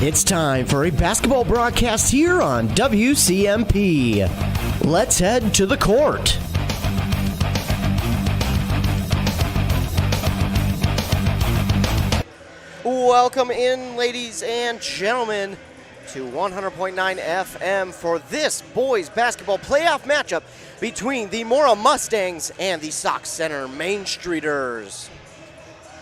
It's time for a basketball broadcast here on WCMP. Let's head to the court. Welcome in, ladies and gentlemen, to 100.9 FM for this boys basketball playoff matchup between the Mora Mustangs and the Sauk Center Main Streeters.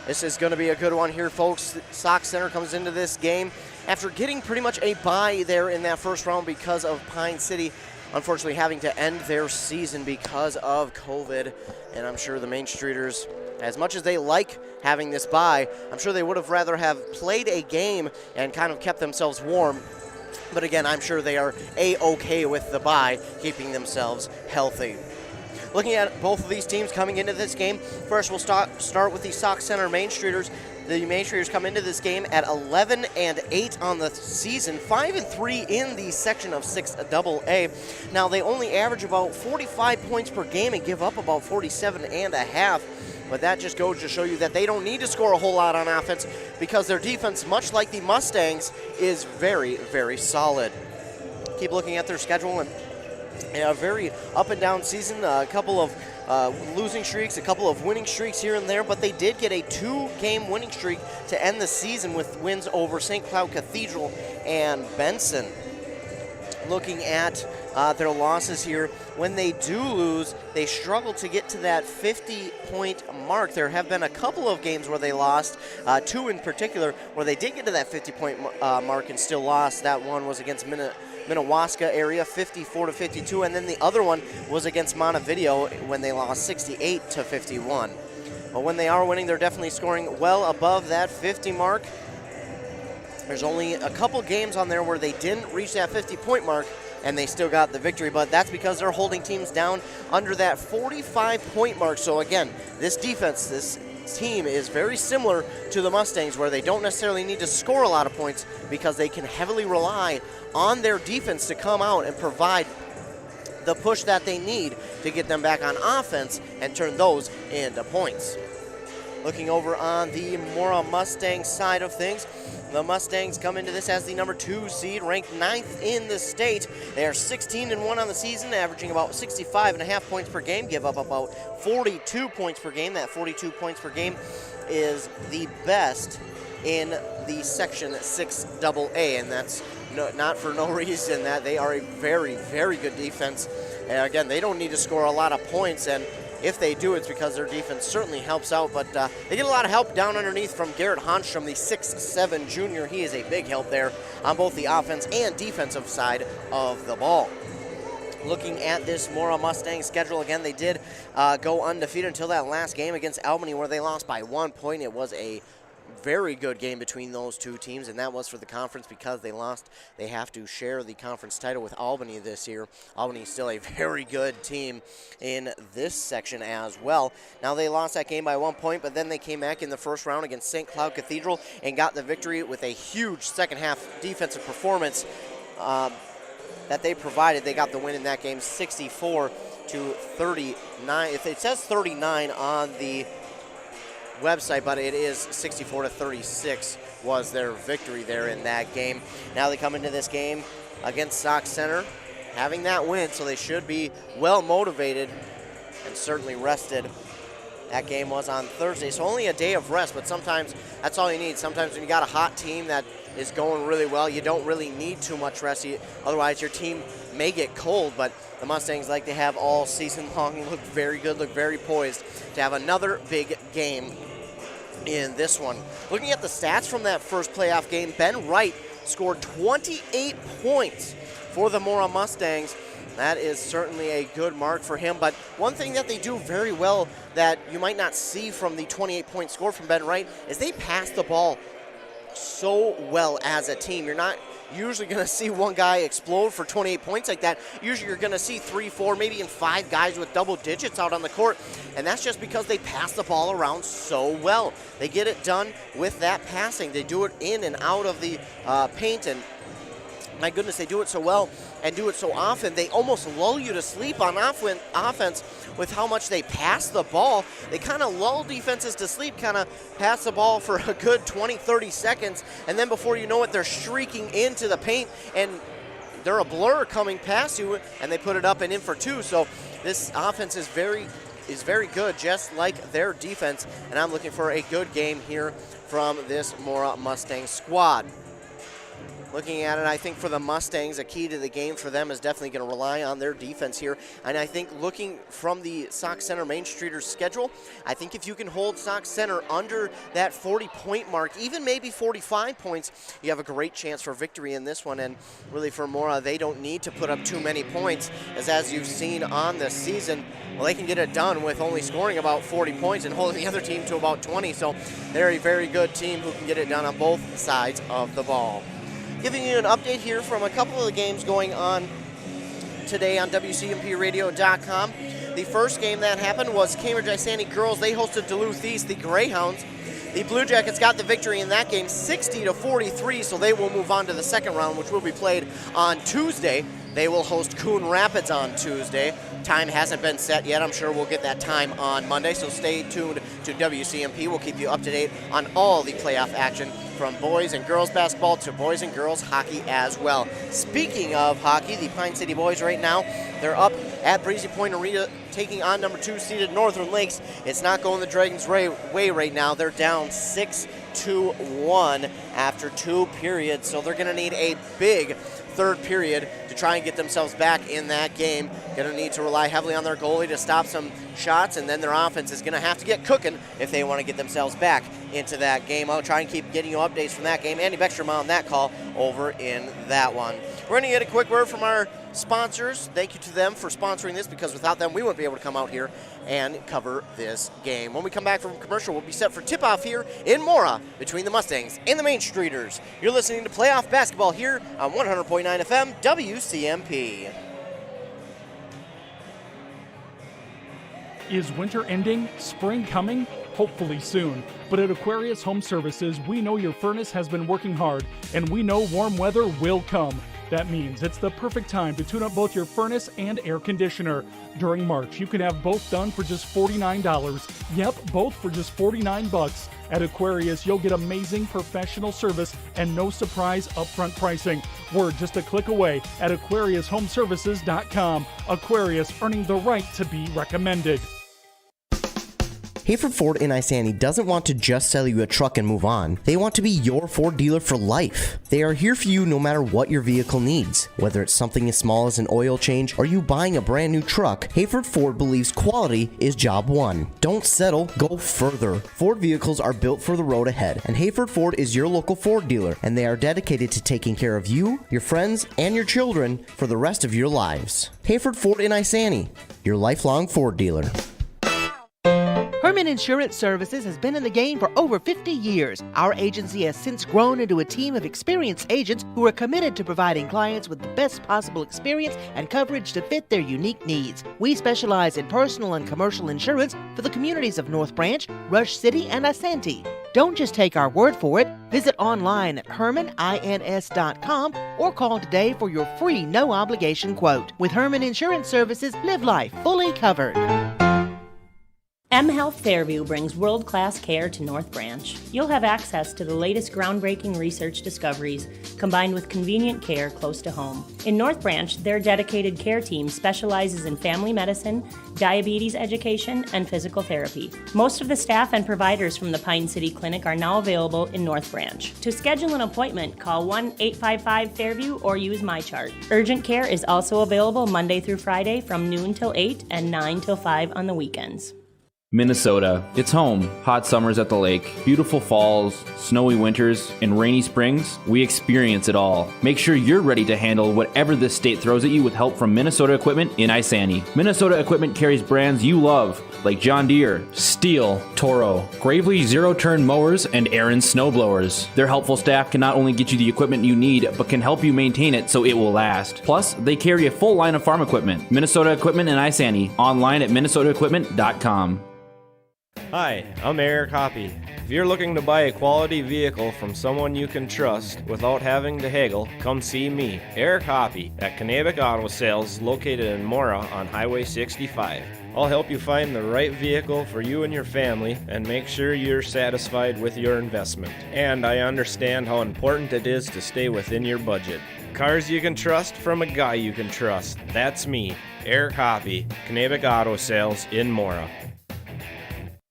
This is going to be a good one here, folks. Sauk Center comes into this game after getting pretty much a bye there in that first round because of Pine City, unfortunately having to end their season because of COVID. And I'm sure the Main Streeters, as much as they like having this bye, I'm sure they would have rather have played a game and kind of kept themselves warm. But again, I'm sure they are A-okay with the bye, keeping themselves healthy. Looking at both of these teams coming into this game, first we'll start with the Sauk Center Main Streeters. The Main Streeters come into this game at 11-8 on the season, 5-3 in the section of 6AA. Now they only average about 45 points per game and give up about 47.5. But that just goes to show you that they don't need to score a whole lot on offense because their defense, much like the Mustangs, is very, very solid. Keep looking at their schedule, and a very up and down season, a couple of losing streaks, a couple of winning streaks here and there, but they did get a 2-game winning streak to end the season with wins over St. Cloud Cathedral and Benson. Looking at their losses here, when they do lose, they struggle to get to that 50-point mark. There have been a couple of games where they lost, 2 in particular, where they did get to that 50-point mark and still lost. That one was against Minnewaska area, 54-52, and then the other one was against Montevideo when they lost 68-51. But when they are winning, they're definitely scoring well above that 50 mark. There's only a couple games on there where they didn't reach that 50-point mark, and they still got the victory, but that's because they're holding teams down under that 45-point mark. So again, this defense, this team is very similar to the Mustangs, where they don't necessarily need to score a lot of points because they can heavily rely on their defense to come out and provide the push that they need to get them back on offense and turn those into points. Looking over on the Mora Mustang side of things, the Mustangs come into this as the number 2 seed, ranked 9th in the state. They are 16-1 on the season, averaging about 65.5 points per game, give up about 42 points per game. That 42 points per game is the best in the section 6AA, and that's not for no reason. That they are a very, very good defense. And again, they don't need to score a lot of points, and if they do, it's because their defense certainly helps out, but they get a lot of help down underneath from Garrett Honstrom, the 6'7 junior. He is a big help there on both the offense and defensive side of the ball. Looking at this Mora Mustang schedule, again, they did go undefeated until that last game against Albany, where they lost by 1 point. It was a very good game between those two teams, and that was for the conference because they lost. They have to share the conference title with Albany this year. Albany is still a very good team in this section as well. Now, they lost that game by 1 point, but then they came back in the first round against St. Cloud Cathedral and got the victory with a huge second-half defensive performance that they provided. They got the win in that game, 64-39. It says 39 on the website, but it is 64-36 was their victory there in that game. Now they come into this game against Sauk Center having that win, so they should be well motivated and certainly rested. That game was on Thursday, so only a day of rest, but sometimes that's all you need. Sometimes when you got a hot team that is going really well, you don't really need too much rest. Otherwise, your team may get cold, but the Mustangs, like they have all season long, look very good, look very poised to have another big game in this one. Looking at the stats from that first playoff game, Ben Wright scored 28 points for the Mora Mustangs. That is certainly a good mark for him, but one thing that they do very well that you might not see from the 28-point score from Ben Wright is they pass the ball so well as a team. You're not usually going to see one guy explode for 28 points like that. Usually you're going to see 3, 4, maybe even 5 guys with double digits out on the court, and that's just because they pass the ball around so well. They get it done with that passing. They do it in and out of the paint, and my goodness, they do it so well and do it so often, they almost lull you to sleep on offense with how much they pass the ball. They kind of lull defenses to sleep, kind of pass the ball for a good 20, 30 seconds, and then before you know it, they're streaking into the paint, and they're a blur coming past you, and they put it up and in for two. So this offense is very good, just like their defense, and I'm looking for a good game here from this Mora Mustang squad. Looking at it, I think for the Mustangs, a key to the game for them is definitely going to rely on their defense here. And I think looking from the Sauk Center Main Streeters schedule, I think if you can hold Sauk Center under that 40-point mark, even maybe 45 points, you have a great chance for victory in this one. And really for Mora, they don't need to put up too many points, as you've seen on the season, well, they can get it done with only scoring about 40 points and holding the other team to about 20. So they're a very good team who can get it done on both sides of the ball. Giving you an update here from a couple of the games going on today on WCMPradio.com. The first game that happened was Cambridge-Isani girls. They hosted Duluth East, the Greyhounds. The Blue Jackets got the victory in that game, 60-43, so they will move on to the second round, which will be played on Tuesday. They will host Coon Rapids on Tuesday. Time hasn't been set yet. I'm sure we'll get that time on Monday, so stay tuned to WCMP. We'll keep you up to date on all the playoff action from boys and girls basketball to boys and girls hockey as well. Speaking of hockey, the Pine City boys right now, they're up at Breezy Point Arena taking on number 2 seeded Northern Lakes. It's not going the Dragons' way right now. They're down 6-1 after 2 periods, so they're going to need a big third period to try and get themselves back in that game. Going to need to rely heavily on their goalie to stop some shots, and then their offense is going to have to get cooking if they want to get themselves back into that game. I'll try and keep getting you updates from that game. Andy Beckstrom on that call over in that one. We're going to get a quick word from our sponsors. Thank you to them for sponsoring this, because without them, we wouldn't be able to come out here and cover this game. When we come back from commercial, we'll be set for tip-off here in Mora between the Mustangs and the Main Streeters. You're listening to Playoff Basketball here on 100.9 FM WCMP. Is winter ending? Spring coming? Hopefully soon. But at Aquarius Home Services, we know your furnace has been working hard, and we know warm weather will come. That means it's the perfect time to tune up both your furnace and air conditioner. During March, you can have both done for just $49. Yep, both for just $49. At Aquarius, you'll get amazing professional service and no surprise upfront pricing. We're just a click away at AquariusHomeservices.com. Aquarius, earning the right to be recommended. Hayford Ford in Isani doesn't want to just sell you a truck and move on. They want to be your Ford dealer for life. They are here for you no matter what your vehicle needs. Whether it's something as small as an oil change or you buying a brand new truck, Hayford Ford believes quality is job one. Don't settle, go further. Ford vehicles are built for the road ahead, and Hayford Ford is your local Ford dealer, and they are dedicated to taking care of you, your friends, and your children for the rest of your lives. Hayford Ford in Isani, your lifelong Ford dealer. Herman Insurance Services has been in the game for over 50 years. Our agency has since grown into a team of experienced agents who are committed to providing clients with the best possible experience and coverage to fit their unique needs. We specialize in personal and commercial insurance for the communities of North Branch, Rush City, and Asante. Don't just take our word for it. Visit online at hermanins.com or call today for your free no-obligation quote. With Herman Insurance Services, live life fully covered. mHealth Fairview brings world-class care to North Branch. You'll have access to the latest groundbreaking research discoveries, combined with convenient care close to home. In North Branch, their dedicated care team specializes in family medicine, diabetes education, and physical therapy. Most of the staff and providers from the Pine City Clinic are now available in North Branch. To schedule an appointment, call 1-855-FAIRVIEW or use MyChart. Urgent care is also available Monday through Friday from noon till 8 and 9 till 5 on the weekends. Minnesota. It's home. Hot summers at the lake, beautiful falls, snowy winters, and rainy springs. We experience it all. Make sure you're ready to handle whatever this state throws at you with help from Minnesota Equipment in Isani. Minnesota Equipment carries brands you love, like John Deere, Steel, Toro, Gravely zero-turn mowers, and Aaron snowblowers. Their helpful staff can not only get you the equipment you need, but can help you maintain it so it will last. Plus, they carry a full line of farm equipment. Minnesota Equipment in Isani. Online at minnesotaequipment.com. Hi, I'm Eric Hoppy, you're looking to buy a quality vehicle from someone you can trust without having to haggle, come see me, Eric Hoppy, at Kanabec Auto Sales, located in Mora on Highway 65. I'll help you find the right vehicle for you and your family and make sure you're satisfied with your investment. And I understand how important it is to stay within your budget. Cars you can trust from a guy you can trust. That's me, Eric Hoppy, Kanabec Auto Sales in Mora.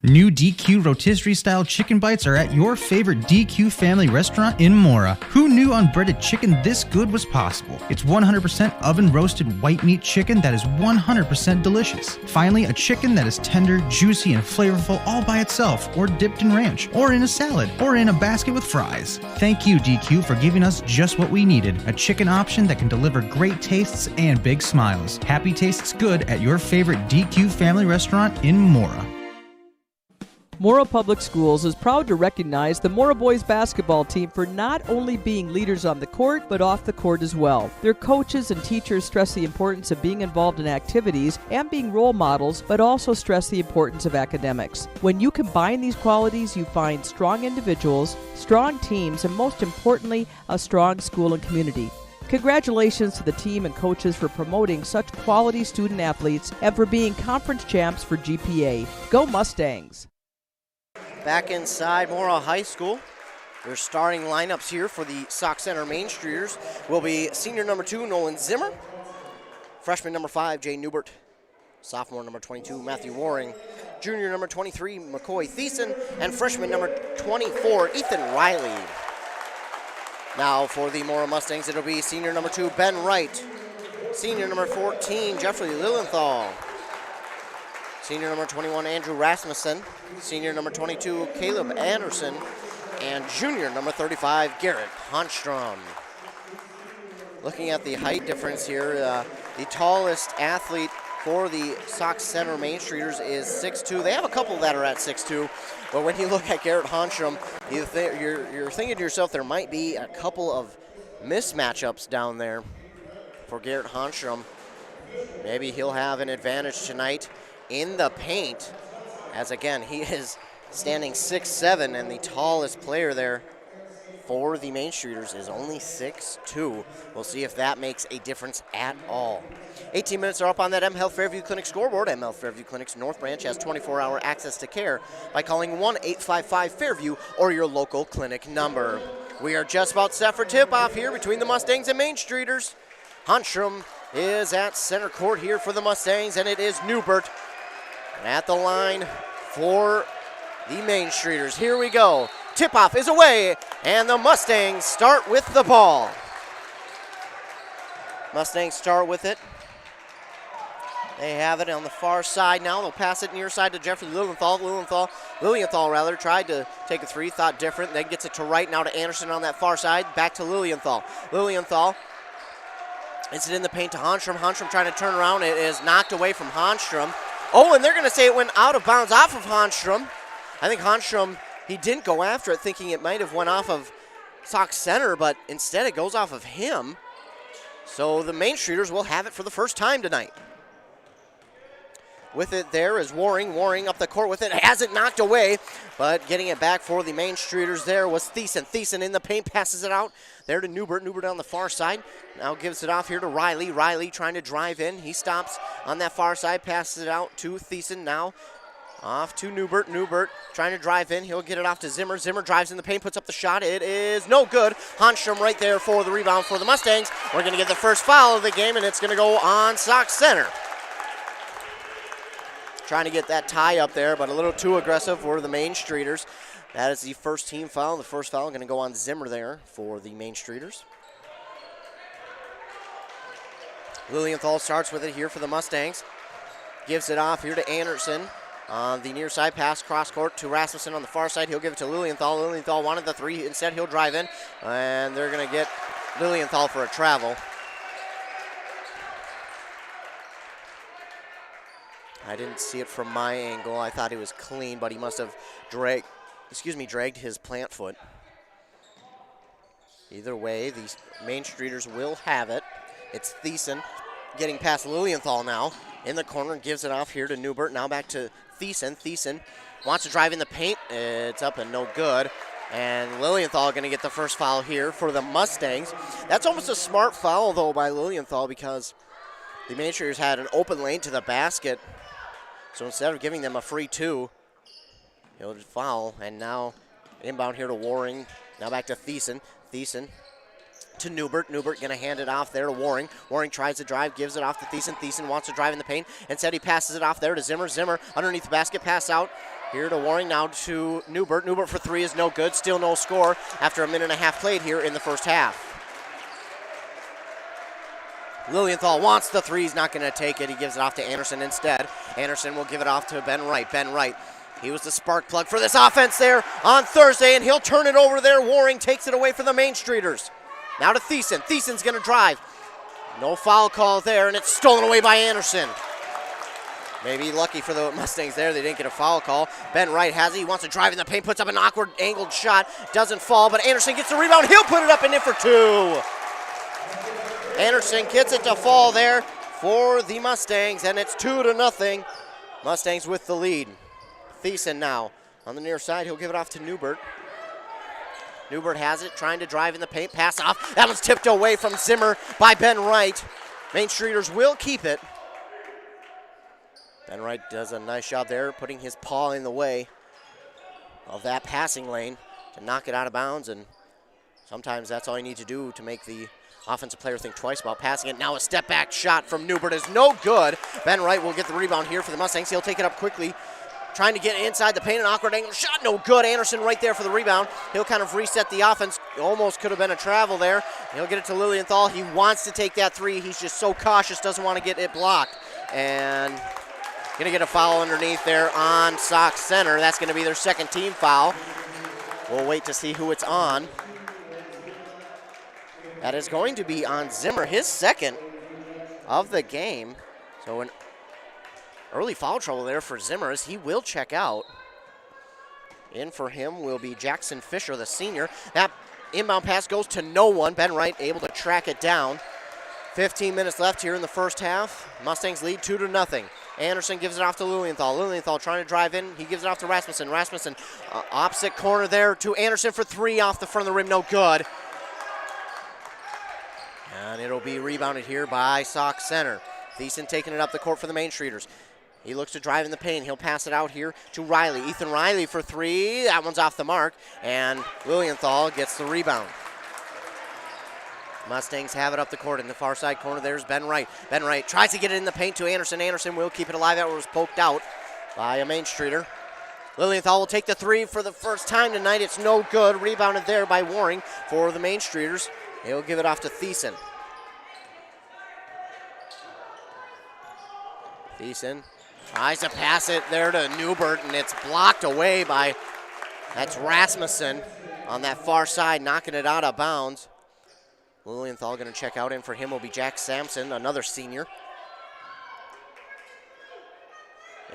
New DQ rotisserie style chicken bites are at your favorite DQ family restaurant in Mora. Who knew unbreaded chicken this good was possible? It's 100% oven roasted white meat chicken that is 100% delicious. Finally, a chicken that is tender, juicy, and flavorful all by itself, or dipped in ranch, or in a salad, or in a basket with fries. Thank you, DQ, for giving us just what we needed, a chicken option that can deliver great tastes and big smiles. Happy tastes good at your favorite DQ family restaurant in Mora. Mora Public Schools is proud to recognize the Mora boys basketball team for not only being leaders on the court, but off the court as well. Their coaches and teachers stress the importance of being involved in activities and being role models, but also stress the importance of academics. When you combine these qualities, you find strong individuals, strong teams, and most importantly, a strong school and community. Congratulations to the team and coaches for promoting such quality student athletes and for being conference champs for GPA. Go Mustangs! Back inside Mora High School, their starting lineups here for the Sauk Center Main Streeters will be senior number 2, Nolan Zimmer, freshman number 5, Jay Newbert, sophomore number 22, Matthew Waring, junior number 23, McCoy Thiessen, and freshman number 24, Ethan Riley. Now for the Mora Mustangs, it'll be senior number 2, Ben Wright, senior number 14, Jeffrey Lilienthal, senior number 21, Andrew Rasmussen, senior number 22, Caleb Anderson, and junior number 35, Garrett Honstrom. Looking at the height difference here, the tallest athlete for the Sauk Center Main Streeters is 6'2". They have a couple that are at 6'2", but when you look at Garrett Honstrom, you're thinking to yourself there might be a couple of mismatchups down there for Garrett Honstrom. Maybe he'll have an advantage tonight in the paint, as again, he is standing 6'7", and the tallest player there for the Main Streeters is only 6'2". We'll see if that makes a difference at all. 18 minutes are up on that M Health Fairview Clinic scoreboard. M Health Fairview Clinic's North Branch has 24-hour access to care by calling 1-855-FAIRVIEW or your local clinic number. We are just about set for tip-off here between the Mustangs and Main Streeters. Honstrom is at center court here for the Mustangs, and it is Newbert at the line for the Main Streeters. Here we go. Tip-off is away, and the Mustangs start with the ball. Mustangs start with it. They have it on the far side now. They'll pass it near side to Jeffrey Lilienthal tried to take a three, thought different, then gets it to right now to Anderson on that far side. Back to Lilienthal. Lilienthal is it in the paint to Honstrom. Honstrom trying to turn around. It is knocked away from Honstrom. Oh, and they're going to say it went out of bounds off of Honstrom. I think Honstrom, he didn't go after it thinking it might have went off of Sauk Center, but instead it goes off of him. So the Main Streeters will have it for the first time tonight. With it there is Waring. Waring up the court with it. Has it knocked away, but getting it back for the Main Streeters there was Thiessen. Thiessen in the paint, passes it out there to Newbert. Newbert on the far side. Now gives it off here to Riley. Riley trying to drive in. He stops on that far side, passes it out to Thiessen. Now off to Newbert. Newbert trying to drive in. He'll get it off to Zimmer. Zimmer drives in the paint, puts up the shot. It is no good. Honstrom right there for the rebound for the Mustangs. We're going to get the first foul of the game, and it's going to go on Sauk Center. Trying to get that tie up there, but a little too aggressive for the Main Streeters. That is the first team foul. The first foul going to go on Zimmer there for the Main Streeters. Lilienthal starts with it here for the Mustangs. Gives it off here to Anderson. On the near side, pass cross court to Rasmussen on the far side. He'll give it to Lilienthal. Lilienthal wanted the three. Instead, he'll drive in, and they're going to get Lilienthal for a travel. I didn't see it from my angle. I thought he was clean, but he must have dragged his plant foot. Either way, these Main Streeters will have it. It's Thiessen getting past Lilienthal now in the corner, gives it off here to Newbert. Now back to Thiessen. Thiessen wants to drive in the paint. It's up and no good. And Lilienthal going to get the first foul here for the Mustangs. That's almost a smart foul, though, by Lilienthal because the Mainstreeters had an open lane to the basket. So instead of giving them a free two, he'll just foul. And now inbound here to Waring. Now back to Thiessen. Thiessen to Newbert. Newbert going to hand it off there to Waring. Waring tries to drive, gives it off to Thiessen. Thiessen wants to drive in the paint. Instead, he passes it off there to Zimmer. Zimmer underneath the basket, pass out. Here to Waring, now to Newbert. Newbert for three is no good. Still no score after a minute and a half played here in the first half. Lilienthal wants the three. He's not going to take it. He gives it off to Anderson instead. Anderson will give it off to Ben Wright. Ben Wright, he was the spark plug for this offense there on Thursday, and he'll turn it over there. Waring takes it away from the Mainstreeters. Now to Thiessen. Thiessen's going to drive. No foul call there, and it's stolen away by Anderson. Maybe lucky for the Mustangs there, they didn't get a foul call. Ben Wright has it. He wants to drive in the paint, puts up an awkward angled shot. Doesn't fall, but Anderson gets the rebound. He'll put it up and in for two. Anderson gets it to fall there for the Mustangs, and it's 2-0. Mustangs with the lead. Thiessen now on the near side. He'll give it off to Newbert. Newbert has it, trying to drive in the paint. Pass off. That one's tipped away from Zimmer by Ben Wright. Mainstreeters will keep it. Ben Wright does a nice job there, putting his paw in the way of that passing lane to knock it out of bounds, and sometimes that's all you need to do to make the offensive player think twice about passing it. Now a step-back shot from Newbert is no good. Ben Wright will get the rebound here for the Mustangs. He'll take it up quickly, trying to get inside the paint. An awkward angle shot, no good. Anderson right there for the rebound. He'll kind of reset the offense. Almost could have been a travel there. He'll get it to Lilienthal. He wants to take that three. He's just so cautious, doesn't want to get it blocked. And going to get a foul underneath there on Sauk Center. That's going to be their second team foul. We'll wait to see who it's on. That is going to be on Zimmer, his second of the game. So an early foul trouble there for Zimmer as he will check out. In for him will be Jackson Fisher, the senior. That inbound pass goes to no one. Ben Wright able to track it down. 15 minutes left here in the first half. Mustangs lead 2-0. Anderson gives it off to Lilienthal. Lilienthal trying to drive in. He gives it off to Rasmussen. Rasmussen opposite corner there to Anderson for three off the front of the rim. No good. And it'll be rebounded here by Sauk Center. Thiessen taking it up the court for the Mainstreeters. He looks to drive in the paint. He'll pass it out here to Riley. Ethan Riley for three. That one's off the mark. And Lilienthal gets the rebound. Mustangs have it up the court in the far side corner. There's Ben Wright. Ben Wright tries to get it in the paint to Anderson. Anderson will keep it alive. That was poked out by a Mainstreeter. Lilienthal will take the three for the first time tonight. It's no good. Rebounded there by Waring for the Mainstreeters. He'll give it off to Thiessen. Thiessen tries to pass it there to Newbert, and it's blocked away by, that's Rasmussen on that far side, knocking it out of bounds. Lilienthal going to check out. In for him will be Jack Sampson, another senior.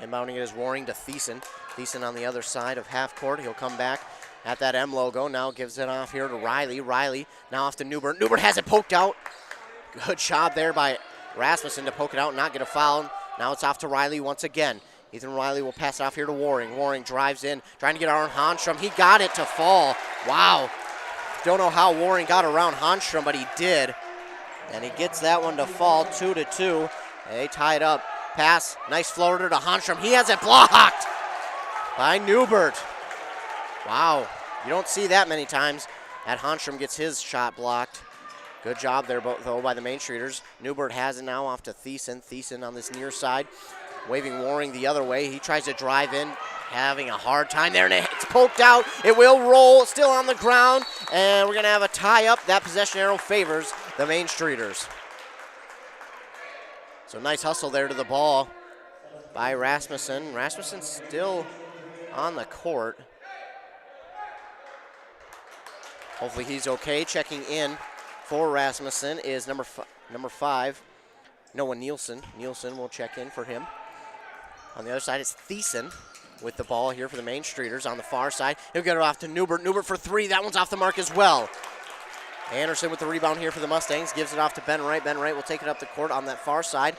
Inbounding it is Waring to Thiessen. Thiessen on the other side of half court. He'll come back at that M logo. Now gives it off here to Riley. Riley now off to Newbert. Newbert has it poked out. Good job there by Rasmussen to poke it out and not get a foul. Now it's off to Riley once again. Ethan Riley will pass it off here to Waring. Waring drives in, trying to get around Hanstrom. He got it to fall. Wow. Don't know how Waring got around Hanstrom, but he did. And he gets that one to fall, 2-2. They tie it up. Pass, nice floater to Hanstrom. He has it blocked by Newbert. Wow, you don't see that many times that Hanstrom gets his shot blocked. Good job there, though, by the Mainstreeters. Newbert has it now off to Thiessen. Thiessen on this near side, waving Waring the other way. He tries to drive in, having a hard time there, and it's poked out. It will roll, still on the ground, and we're going to have a tie-up. That possession arrow favors the Mainstreeters. So nice hustle there to the ball by Rasmussen. Rasmussen still on the court. Hopefully he's okay. Checking in for Rasmussen is number 5, Noah Nielsen. Nielsen will check in for him. On the other side is Thiessen with the ball here for the Mainstreeters on the far side. He'll get it off to Newbert. Newbert for three. That one's off the mark as well. Anderson with the rebound here for the Mustangs. Gives it off to Ben Wright. Ben Wright will take it up the court on that far side.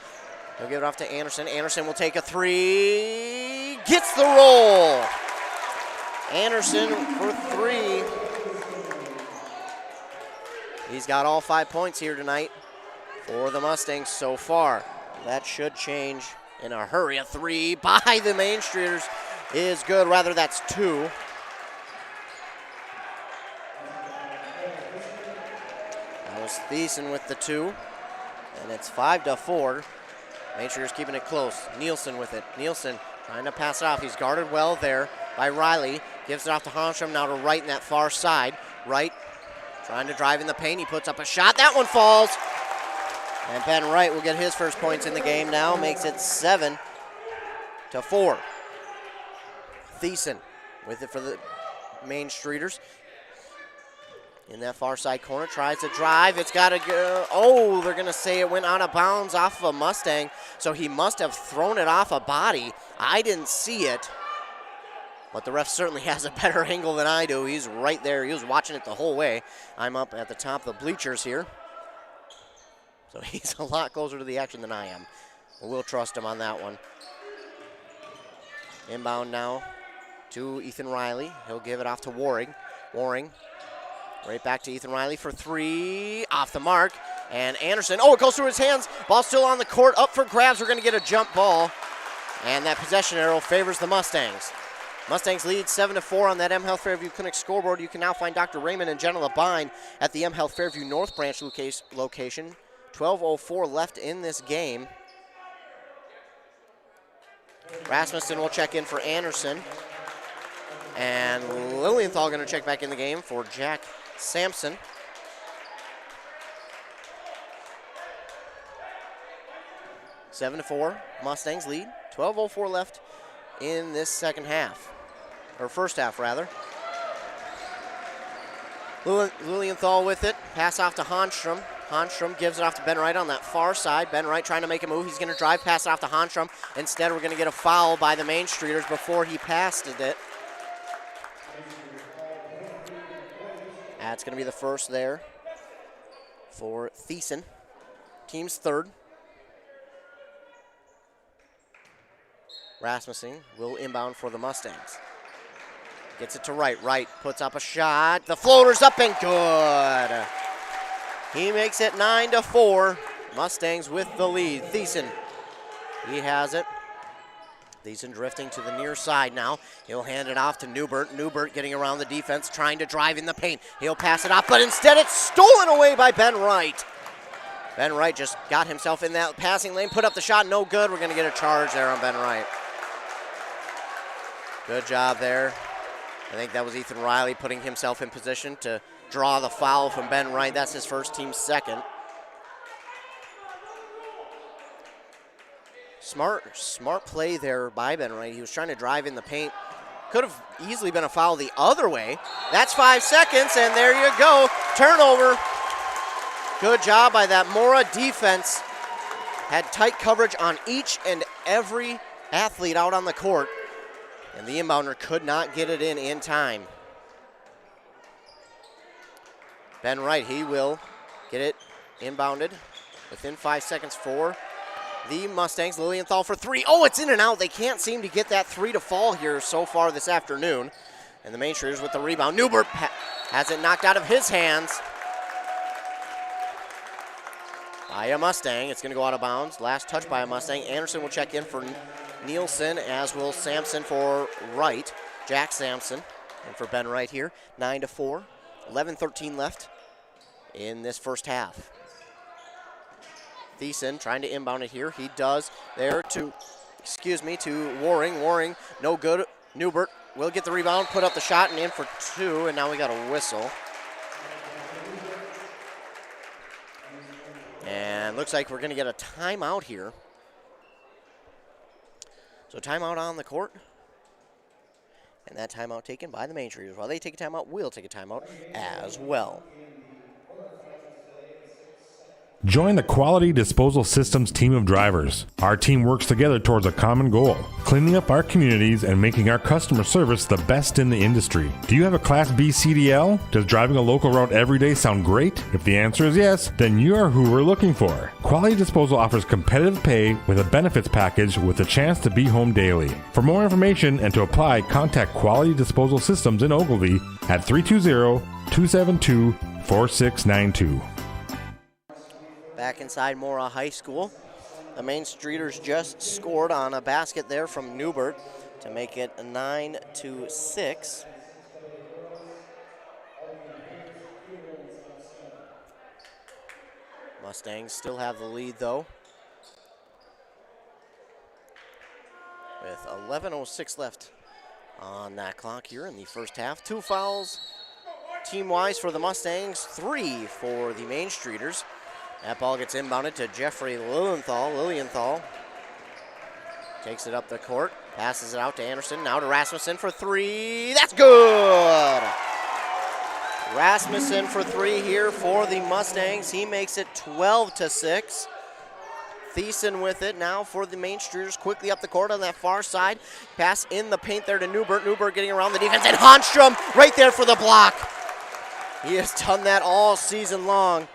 He'll give it off to Anderson. Anderson will take a three. gets the roll. Anderson for 3. He's got all 5 points here tonight for the Mustangs so far. That should change in a hurry. A 3 by the Main Streeters is good. Rather, that's 2. That was Thiessen with the 2. And it's 5-4. Main Streeters keeping it close. Nielsen with it. Nielsen trying to pass it off. He's guarded well there by Riley. Gives it off to Honstrom, now to Wright in that far side. Wright trying to drive in the paint. He puts up a shot. That one falls. And Ben Wright will get his first points in the game now. Makes it 7-4. Thiessen with it for the Main Streeters. In that far side corner, tries to drive. It's got to go. Oh, they're going to say it went out of bounds off of a Mustang. So he must have thrown it off a body. I didn't see it. But the ref certainly has a better angle than I do. He's right there. He was watching it the whole way. I'm up at the top of the bleachers here. So he's a lot closer to the action than I am. We'll trust him on that one. Inbound now to Ethan Riley. He'll give it off to Waring. Waring. Right back to Ethan Riley for 3. Off the mark. And Anderson. Oh, it goes through his hands. Ball still on the court. Up for grabs. We're going to get a jump ball. And that possession arrow favors the Mustangs. Mustangs lead 7-4 on that M Health Fairview Clinic scoreboard. You can now find Dr. Raymond and Jenna Labine at the M Health Fairview North Branch location. 12:04 left in this game. Rasmussen will check in for Anderson. And Lilienthal going to check back in the game for Jack Sampson. Seven to 4, Mustangs lead. 12:04 left in this second half, or first half rather. Lilienthal with it, pass off to Honstrom. Honstrom gives it off to Ben Wright on that far side. Ben Wright trying to make a move. He's going to drive, pass it off to Honstrom. Instead, we're going to get a foul by the Main Streeters before he passed it. That's going to be the first there for Thiessen. Team's third. Rasmussen will inbound for the Mustangs. Gets it to Wright. Wright puts up a shot. The floater's up and good. He makes it 9-4. Mustangs with the lead. Thiessen, he has it. Thiessen drifting to the near side now. He'll hand it off to Newbert. Newbert getting around the defense, trying to drive in the paint. He'll pass it off, but instead it's stolen away by Ben Wright. Ben Wright just got himself in that passing lane, put up the shot, no good. We're going to get a charge there on Ben Wright. Good job there. I think that was Ethan Riley putting himself in position to draw the foul from Ben Wright. That's his first, team's second. Smart play there by Ben Wright. He was trying to drive in the paint. Could have easily been a foul the other way. That's 5 seconds, and there you go. Turnover. Good job by that Mora defense. Had tight coverage on each and every athlete out on the court, and the inbounder could not get it in time. Ben Wright, he will get it inbounded within 5 seconds for the Mustangs. Lilienthal for 3. Oh, it's in and out. They can't seem to get that 3 to fall here so far this afternoon. And the Main Streeters with the rebound. Newbert has it knocked out of his hands by a Mustang. It's going to go out of bounds. Last touch by a Mustang. Anderson will check in for Nielsen, as will Sampson for Wright. Jack Sampson. And for Ben Wright here, 9-4. 11:13 left in this first half. Thiessen trying to inbound it here. He does there to Waring. Waring, no good. Newbert will get the rebound, put up the shot, and in for 2, and now we got a whistle. And looks like we're going to get a timeout here. So timeout on the court. And that timeout taken by the Main Streeters. While they take a timeout, we'll take a timeout as well. Join the Quality Disposal Systems team of drivers. Our team works together towards a common goal, cleaning up our communities and making our customer service the best in the industry. Do you have a Class B CDL? Does driving a local route every day sound great? If the answer is yes, then you are who we're looking for. Quality Disposal offers competitive pay with a benefits package with a chance to be home daily. For more information and to apply, contact Quality Disposal Systems in Ogilvie at 320-272-4692. Back inside Mora High School. The Main Streeters just scored on a basket there from Newbert to make it 9-6. Mustangs still have the lead though, with 11:06 left on that clock here in the first half. 2 fouls team-wise for the Mustangs, 3 for the Main Streeters. That ball gets inbounded to Jeffrey Lilienthal. Lilienthal takes it up the court, passes it out to Anderson, now to Rasmussen for 3. That's good! Rasmussen for 3 here for the Mustangs. He makes it 12-6. Thiessen with it now for the Main Streeters, quickly up the court on that far side. Pass in the paint there to Newbert. Newbert getting around the defense, and Honstrom right there for the block. He has done that all season long.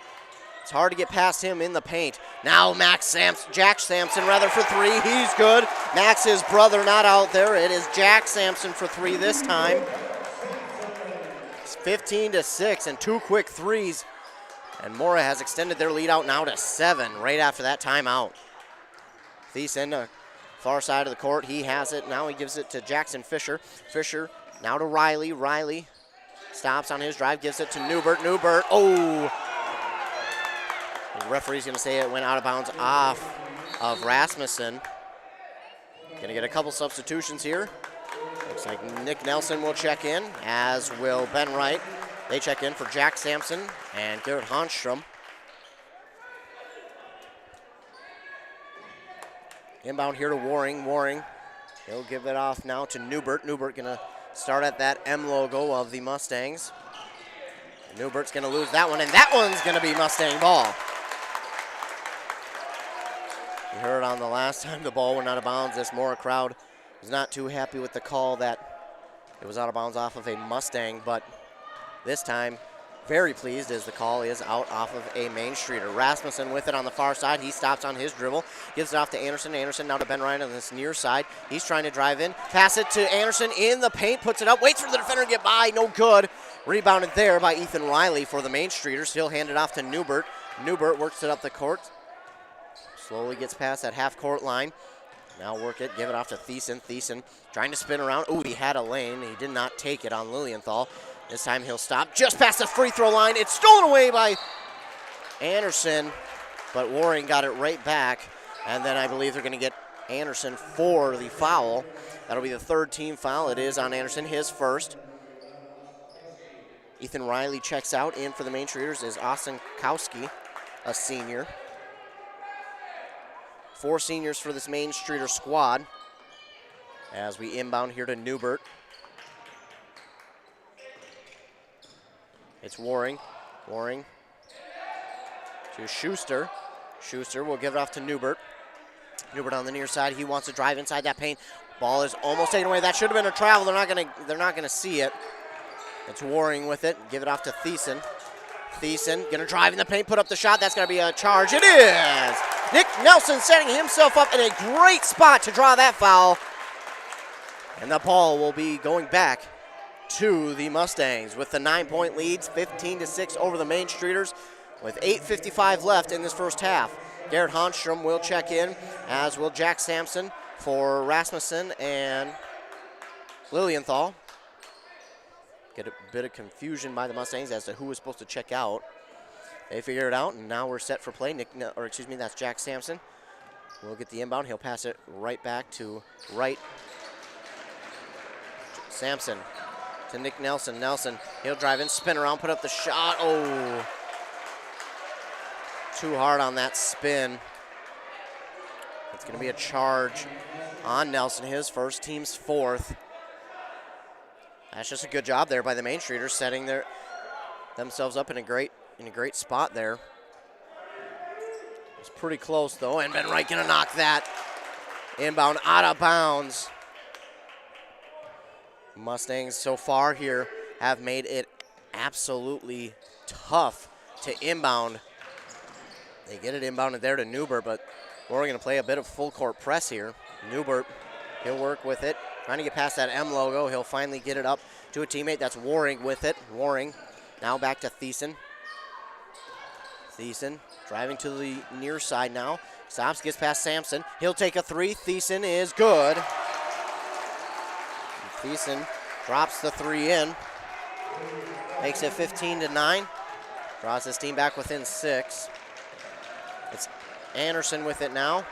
It's hard to get past him in the paint. Now Jack Sampson for 3. He's good. Max's brother not out there. It is Jack Sampson for 3 this time. It's 15-6 and 2 quick threes. And Mora has extended their lead out now to 7 right after that timeout. Thiessen, far side of the court. He has it. Now he gives it to Jackson Fisher. Fisher now to Riley. Riley stops on his drive, gives it to Newbert. Newbert, oh! The referee's going to say it went out of bounds off of Rasmussen. Going to get a couple substitutions here. Looks like Nick Nelson will check in, as will Ben Wright. They check in for Jack Sampson and Garrett Honstrom. Inbound here to Waring. Waring, he'll give it off now to Newbert. Newbert going to start at that M logo of the Mustangs. Newbert's going to lose that one, and that one's going to be Mustang ball. You heard on the last time the ball went out of bounds, this Mora crowd was not too happy with the call that it was out of bounds off of a Mustang, but this time very pleased as the call is out off of a Main Streeter. Rasmussen with it on the far side. He stops on his dribble, gives it off to Anderson. Anderson now to Ben Ryan on this near side. He's trying to drive in, pass it to Anderson in the paint, puts it up, waits for the defender to get by, no good. Rebounded there by Ethan Riley for the Main Streeters. He'll hand it off to Newbert. Newbert works it up the court. Slowly gets past that half-court line. Now work it, give it off to Thiessen. Thiessen trying to spin around. Ooh, he had a lane. He did not take it on Lilienthal. This time he'll stop just past the free throw line. It's stolen away by Anderson, but Waring got it right back. And then I believe they're going to get Anderson for the foul. That'll be the 3rd team foul. It is on Anderson, his first. Ethan Riley checks out. In for the Main Streeters is Austin Kowski, a senior. 4 seniors for this Main Streeter squad. As we inbound here to Newbert. It's Waring. Waring to Schuster. Schuster will give it off to Newbert. Newbert on the near side. He wants to drive inside that paint. Ball is almost taken away. That should have been a travel. They're not gonna see it. It's Waring with it. Give it off to Thiessen. Thiessen gonna drive in the paint, put up the shot. That's gonna be a charge. It is! Nick Nelson setting himself up in a great spot to draw that foul. And the ball will be going back to the Mustangs with the 9-point leads, 15-6 over the Main Streeters with 8:55 left in this first half. Garrett Honstrom will check in, as will Jack Sampson for Rasmussen and Lilienthal. Get a bit of confusion by the Mustangs as to who was supposed to check out. They figure it out, and now we're set for play. That's Jack Sampson. We'll get the inbound. He'll pass it right back to Wright. Sampson to Nick Nelson. Nelson, he'll drive in, spin around, put up the shot. Oh, too hard on that spin. It's going to be a charge on Nelson, his first, team's 4th. That's just a good job there by the Main Streeters, setting themselves up in a great spot there. It's pretty close, though, and Ben Wright going to knock that inbound out of bounds. Mustangs so far here have made it absolutely tough to inbound. They get it inbounded there to Newbert, but we're going to play a bit of full court press here. Newbert, he'll work with it, trying to get past that M logo. He'll finally get it up to a teammate. That's Waring with it. Waring now back to Thiessen. Thiessen driving to the near side now. Stops, gets past Sampson. He'll take a three. Thiessen is good. Thiessen drops the three in. Makes it 15-9. Draws his team back within 6. It's Anderson with it now.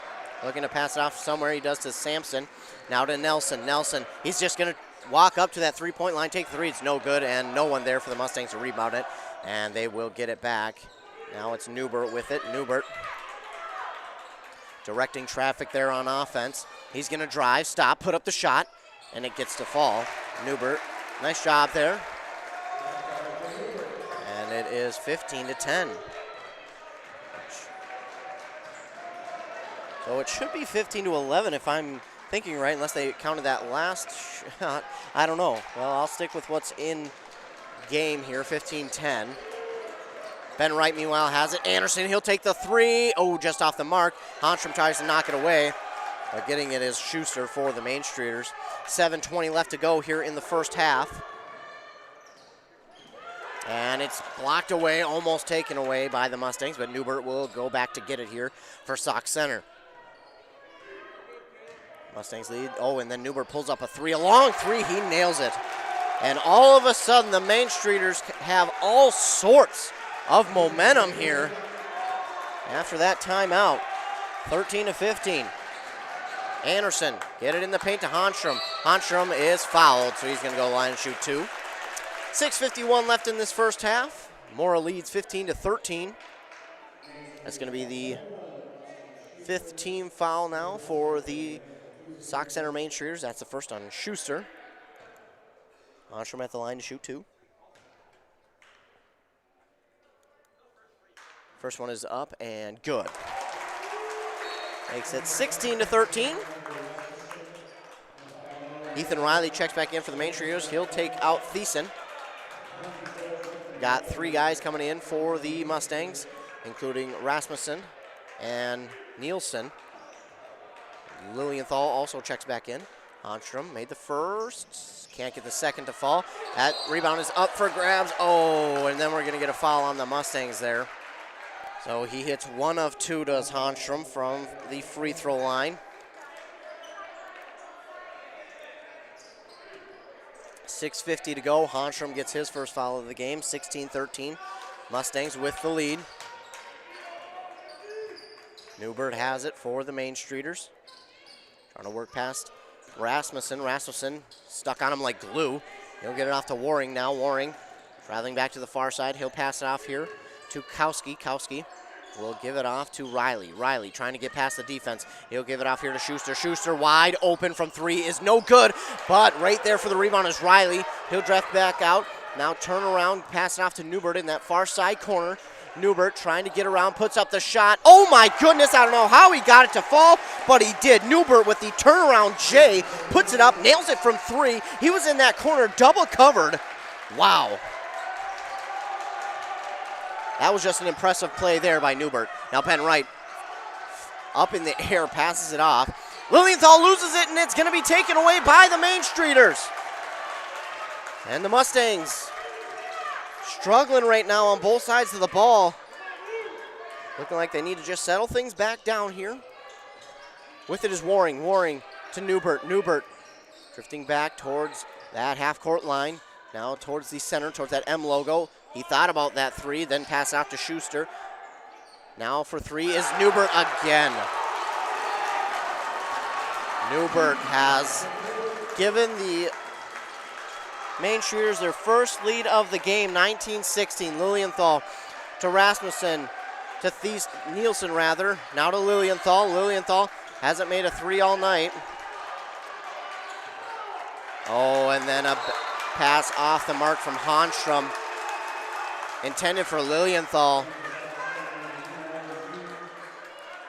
Looking to pass it off somewhere. He does to Sampson. Now to Nelson. Nelson, he's just going to walk up to that three-point line, take the three. It's no good, and no one there for the Mustangs to rebound it, and they will get it back. Now it's Newbert with it. Newbert directing traffic there on offense. He's going to drive, stop, put up the shot, and it gets to fall. Newbert, nice job there. And it is 15-10. So it should be 15-11 if I'm thinking right, unless they counted that last shot. I don't know. Well, I'll stick with what's in game here, 15-10. Ben Wright, meanwhile, has it. Anderson, he'll take the three. Oh, just off the mark. Honstrom tries to knock it away. But getting it is Schuster for the Main Streeters. 7:20 left to go here in the first half. And it's blocked away, almost taken away by the Mustangs, but Newbert will go back to get it here for Sauk Center. Mustangs lead. Oh, and then Newbert pulls up a three. A long three, he nails it. And all of a sudden, the Main Streeters have all sorts of momentum here after that timeout. 13-15. Anderson, get it in the paint to Honstrom. Honstrom is fouled, so he's going to go line and shoot two. 6:51 left in this first half. Mora leads 15-13. That's going to be the 5th team foul now for the Sauk Center Main Streeters. That's the first on Schuster. Honstrom at the line to shoot two. First one is up and good. Makes it 16-13. Ethan Riley checks back in for the Main Streeters. He'll take out Thiessen. Got 3 guys coming in for the Mustangs, including Rasmussen and Nielsen. Lilienthal also checks back in. Honstrom made the first. Can't get the second to fall. That rebound is up for grabs. Oh, and then we're going to get a foul on the Mustangs there. So he hits 1 of 2, does Honstrom, from the free throw line. 6:50 to go. Honstrom gets his first foul of the game. 16-13. Mustangs with the lead. Newbert has it for the Main Streeters. Trying to work past Rasmussen. Rasmussen stuck on him like glue. He'll get it off to Waring now. Waring traveling back to the far side. He'll pass it off here to Kowski. Kowski will give it off to Riley. Riley trying to get past the defense. He'll give it off here to Schuster. Schuster wide open from 3 is no good, but right there for the rebound is Riley. He'll draft back out. Now turn around, pass it off to Newbert in that far side corner. Newbert trying to get around, puts up the shot. Oh my goodness, I don't know how he got it to fall, but he did. Newbert with the turnaround J, puts it up, nails it from 3. He was in that corner, double covered. Wow. That was just an impressive play there by Newbert. Now Ben Wright up in the air, passes it off. Lilienthal loses it, and it's going to be taken away by the Main Streeters. And the Mustangs struggling right now on both sides of the ball. Looking like they need to just settle things back down here. With it is Waring. Waring to Newbert. Newbert drifting back towards that half-court line. Now towards the center, towards that M logo. He thought about that 3, then pass out to Schuster. Now for 3 is Newbert again. Newbert has given the Main Streeters their first lead of the game, 19-16. Lilienthal to Rasmussen, to Nielsen rather. Now to Lilienthal. Lilienthal hasn't made a 3 all night. Oh, and then a pass off the mark from Honstrom. Intended for Lilienthal.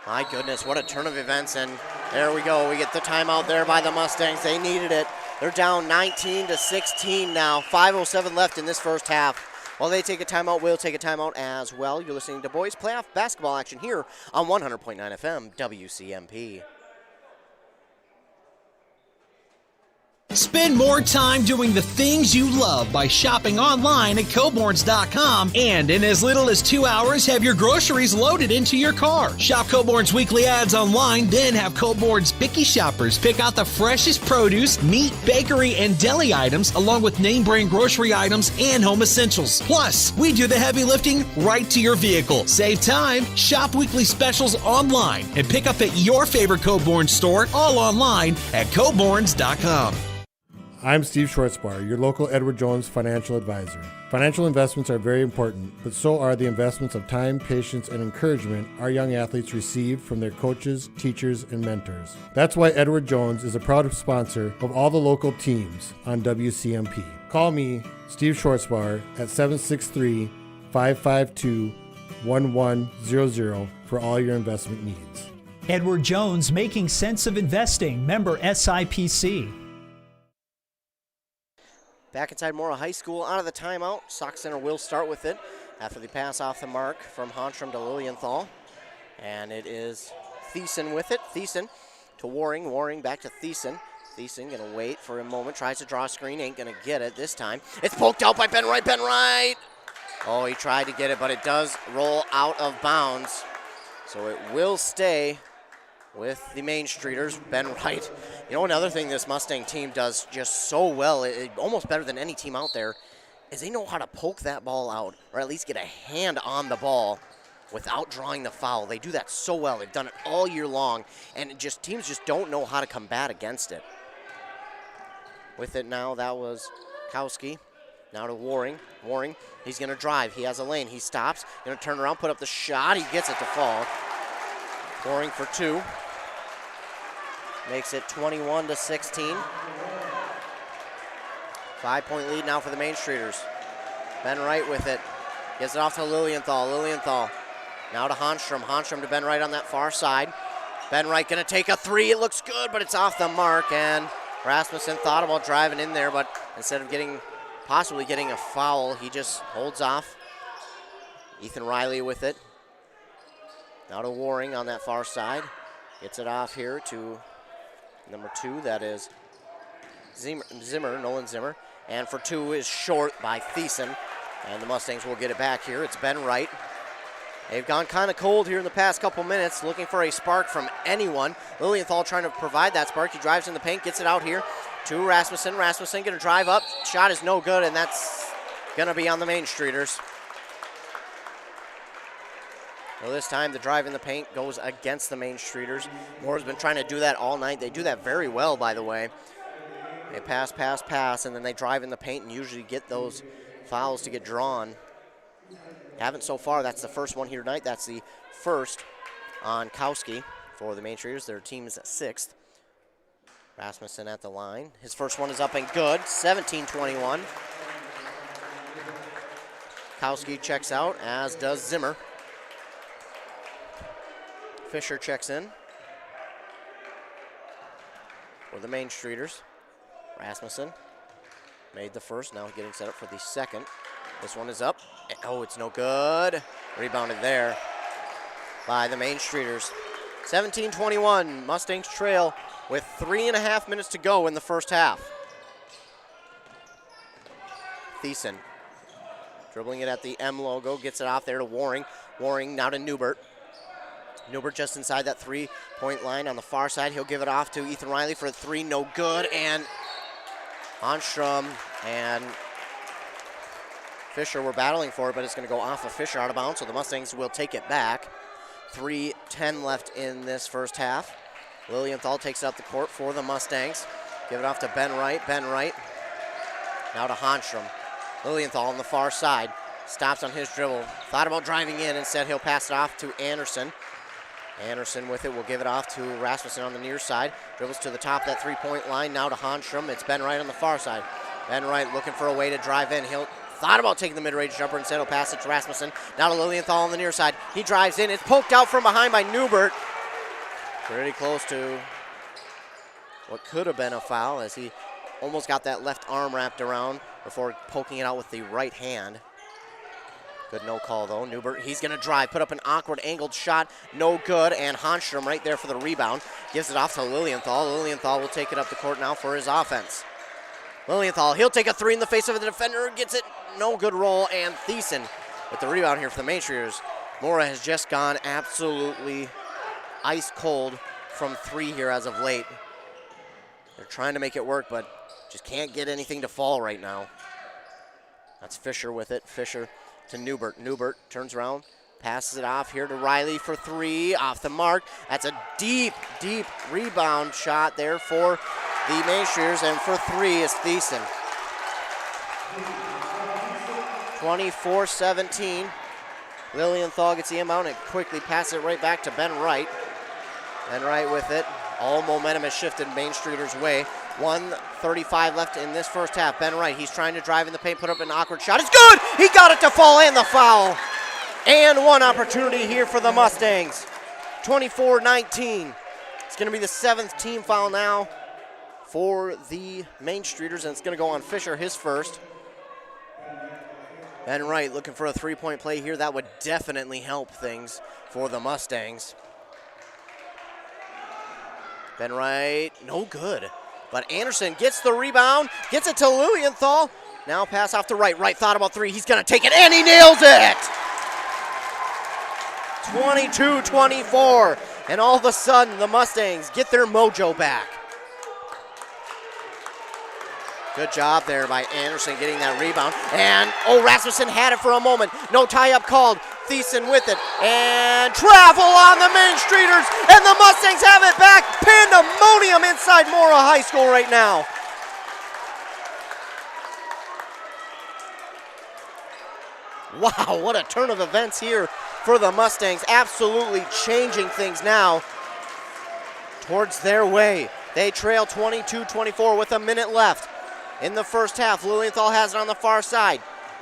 My goodness, what a turn of events, and there we go. We get the timeout there by the Mustangs. They needed it. They're down 19-16 now. 5:07 left in this first half. While they take a timeout, we'll take a timeout as well. You're listening to boys playoff basketball action here on 100.9 FM WCMP. Spend more time doing the things you love by shopping online at Coborns.com, and in as little as 2 hours, have your groceries loaded into your car. Shop Coborn's weekly ads online, then have Coborn's picky shoppers pick out the freshest produce, meat, bakery, and deli items, along with name brand grocery items and home essentials. Plus, we do the heavy lifting right to your vehicle. Save time, shop weekly specials online, and pick up at your favorite Coborn store, all online at Coborns.com. I'm Steve Schwartzbar, your local Edward Jones financial advisor. Financial investments are very important, but so are the investments of time, patience, and encouragement our young athletes receive from their coaches, teachers, and mentors. That's why Edward Jones is a proud sponsor of all the local teams on WCMP. Call me, Steve Schwartzbar, at 763-552-1100 for all your investment needs. Edward Jones, making sense of investing. Member SIPC. Back inside Mora High School, out of the timeout. Sauk Center will start with it after the pass off the mark from Honstrom to Lilienthal. And it is Thiessen with it. Thiessen to Waring. Waring back to Thiessen. Thiessen going to wait for a moment. Tries to draw a screen. Ain't going to get it this time. It's poked out by Ben Wright. Ben Wright! Oh, he tried to get it, but it does roll out of bounds. So it will stay with the Main Streeters. Ben Wright. You know, another thing this Mustang team does just so well, almost better than any team out there, is they know how to poke that ball out, or at least get a hand on the ball without drawing the foul. They do that so well. They've done it all year long, and teams just don't know how to combat against it. With it now, that was Kowski. Now to Waring. Waring, he's going to drive. He has a lane. He stops. Going to turn around, put up the shot. He gets it to fall. Waring for two. Makes it 21-16. 5-point lead now for the Main Streeters. Ben Wright with it. Gets it off to Lilienthal. Lilienthal now to Honstrom. Honstrom to Ben Wright on that far side. Ben Wright going to take a three. It looks good, but it's off the mark. And Rasmussen thought about driving in there, but instead of possibly getting a foul, he just holds off. Ethan Riley with it. Now to Waring on that far side. Gets it off here to number 2, that is Zimmer, Nolan Zimmer. And for 2 is short by Thiessen. And the Mustangs will get it back here. It's Ben Wright. They've gone kind of cold here in the past couple minutes, looking for a spark from anyone. Lilienthal trying to provide that spark. He drives in the paint, gets it out here to Rasmussen. Rasmussen going to drive up. Shot is no good, and that's going to be on the Main Streeters. Well, this time the drive in the paint goes against the Main Streeters. Mora's been trying to do that all night. They do that very well, by the way. They pass, pass, pass, and then they drive in the paint and usually get those fouls to get drawn. Haven't so far. That's the first one here tonight. That's the first on Kowski for the Main Streeters. Their team is at 6th. Rasmussen at the line. His first one is up and good. 17-21. Kowski checks out, as does Zimmer. Fisher checks in for the Main Streeters. Rasmussen made the first, now getting set up for the second. This one is up. Oh, it's no good. Rebounded there by the Main Streeters. 17-21, Mustangs trail with 3.5 minutes to go in the first half. Thiessen dribbling it at the M logo, gets it off there to Waring. Waring now to Newbert. Newbert just inside that 3-point line on the far side. He'll give it off to Ethan Riley for a 3, no good. And Honstrom and Fisher were battling for it, but it's going to go off of Fisher out of bounds, so the Mustangs will take it back. 3:10 left in this first half. Lilienthal takes it up the court for the Mustangs. Give it off to Ben Wright. Ben Wright now to Honstrom. Lilienthal on the far side. Stops on his dribble. Thought about driving in. Instead, he'll pass it off to Anderson. Anderson with it will give it off to Rasmussen on the near side. Dribbles to the top of that 3-point line. Now to Honstrom. It's Ben Wright on the far side. Ben Wright looking for a way to drive in. He'll thought about taking the mid-range jumper. Instead, he'll pass it to Rasmussen. Now to Lilienthal on the near side. He drives in. It's poked out from behind by Newbert. Pretty close to what could have been a foul as he almost got that left arm wrapped around before poking it out with the right hand. Good no call though. Newbert, he's gonna drive, put up an awkward angled shot, no good, and Hanstrom right there for the rebound. Gives it off to Lilienthal. Lilienthal will take it up the court now for his offense. Lilienthal, he'll take a three in the face of the defender, gets it, no good roll, and Thiessen with the rebound here for the Main Streeters. Mora has just gone absolutely ice cold from three here as of late. They're trying to make it work, but just can't get anything to fall right now. That's Fisher with it. Fisher to Newbert. Newbert turns around, passes it off here to Riley for three, off the mark. That's a deep, deep rebound shot there for the Main Streeters, and for three is Thiessen. 24-17. Lilienthal gets the inbound and quickly passes it right back to Ben Wright. Ben Wright with it. All momentum has shifted Main Streeters' way. 1:35 left in this first half. Ben Wright, he's trying to drive in the paint, put up an awkward shot. It's good! He got it to fall and the foul. And one opportunity here for the Mustangs. 24-19. It's going to be the 7th team foul now for the Main Streeters, and it's going to go on Fisher, his first. Ben Wright looking for a three-point play here. That would definitely help things for the Mustangs. Ben Wright, no good. But Anderson gets the rebound, gets it to Lilienthal. Now pass off to Wright. Wright thought about three. He's going to take it, and he nails it! 22-24. And all of a sudden, the Mustangs get their mojo back. Good job there by Anderson getting that rebound. And, Rasmussen had it for a moment. No tie-up called. Thiessen with it. And travel on the Main Streeters. And the Mustangs have it back. Pandemonium inside Mora High School right now. Wow, what a turn of events here for the Mustangs. Absolutely changing things now towards their way. They trail 22-24 with a minute left. In the first half, Lilienthal has it on the far side.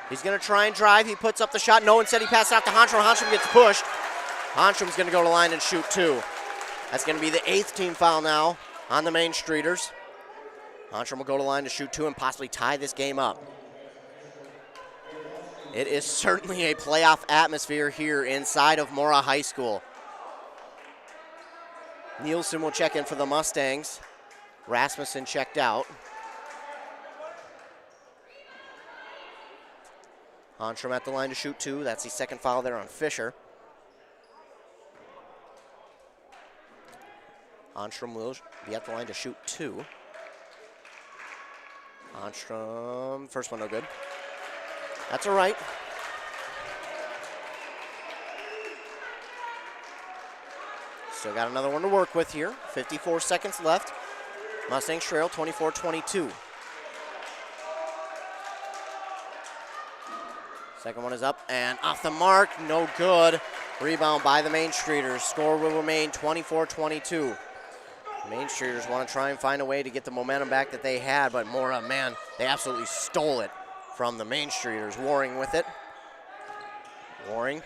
He's going to try and drive. He puts up the shot. No one said he passed out to Hanstrom. Hanstrom gets pushed. Hanstrom's going to go to line and shoot two. That's going to be the 8th team foul now on the Main Streeters. Hanstrom will go to line to shoot two and possibly tie this game up. It is certainly a playoff atmosphere here inside of Mora High School. Nielsen will check in for the Mustangs. Rasmussen checked out. Hanstrom at the line to shoot two. That's the second foul there on Fisher. Hanstrom will be at the line to shoot two. Hanstrom, first one no good. That's all right. Still got another one to work with here. 54 seconds left. Mustangs trail 24-22. Second one is up and off the mark, no good. Rebound by the Main Streeters. Score will remain 24-22. Main Streeters want to try and find a way to get the momentum back that they had, but Mora, man, they absolutely stole it from the Main Streeters. Waring with it. Waring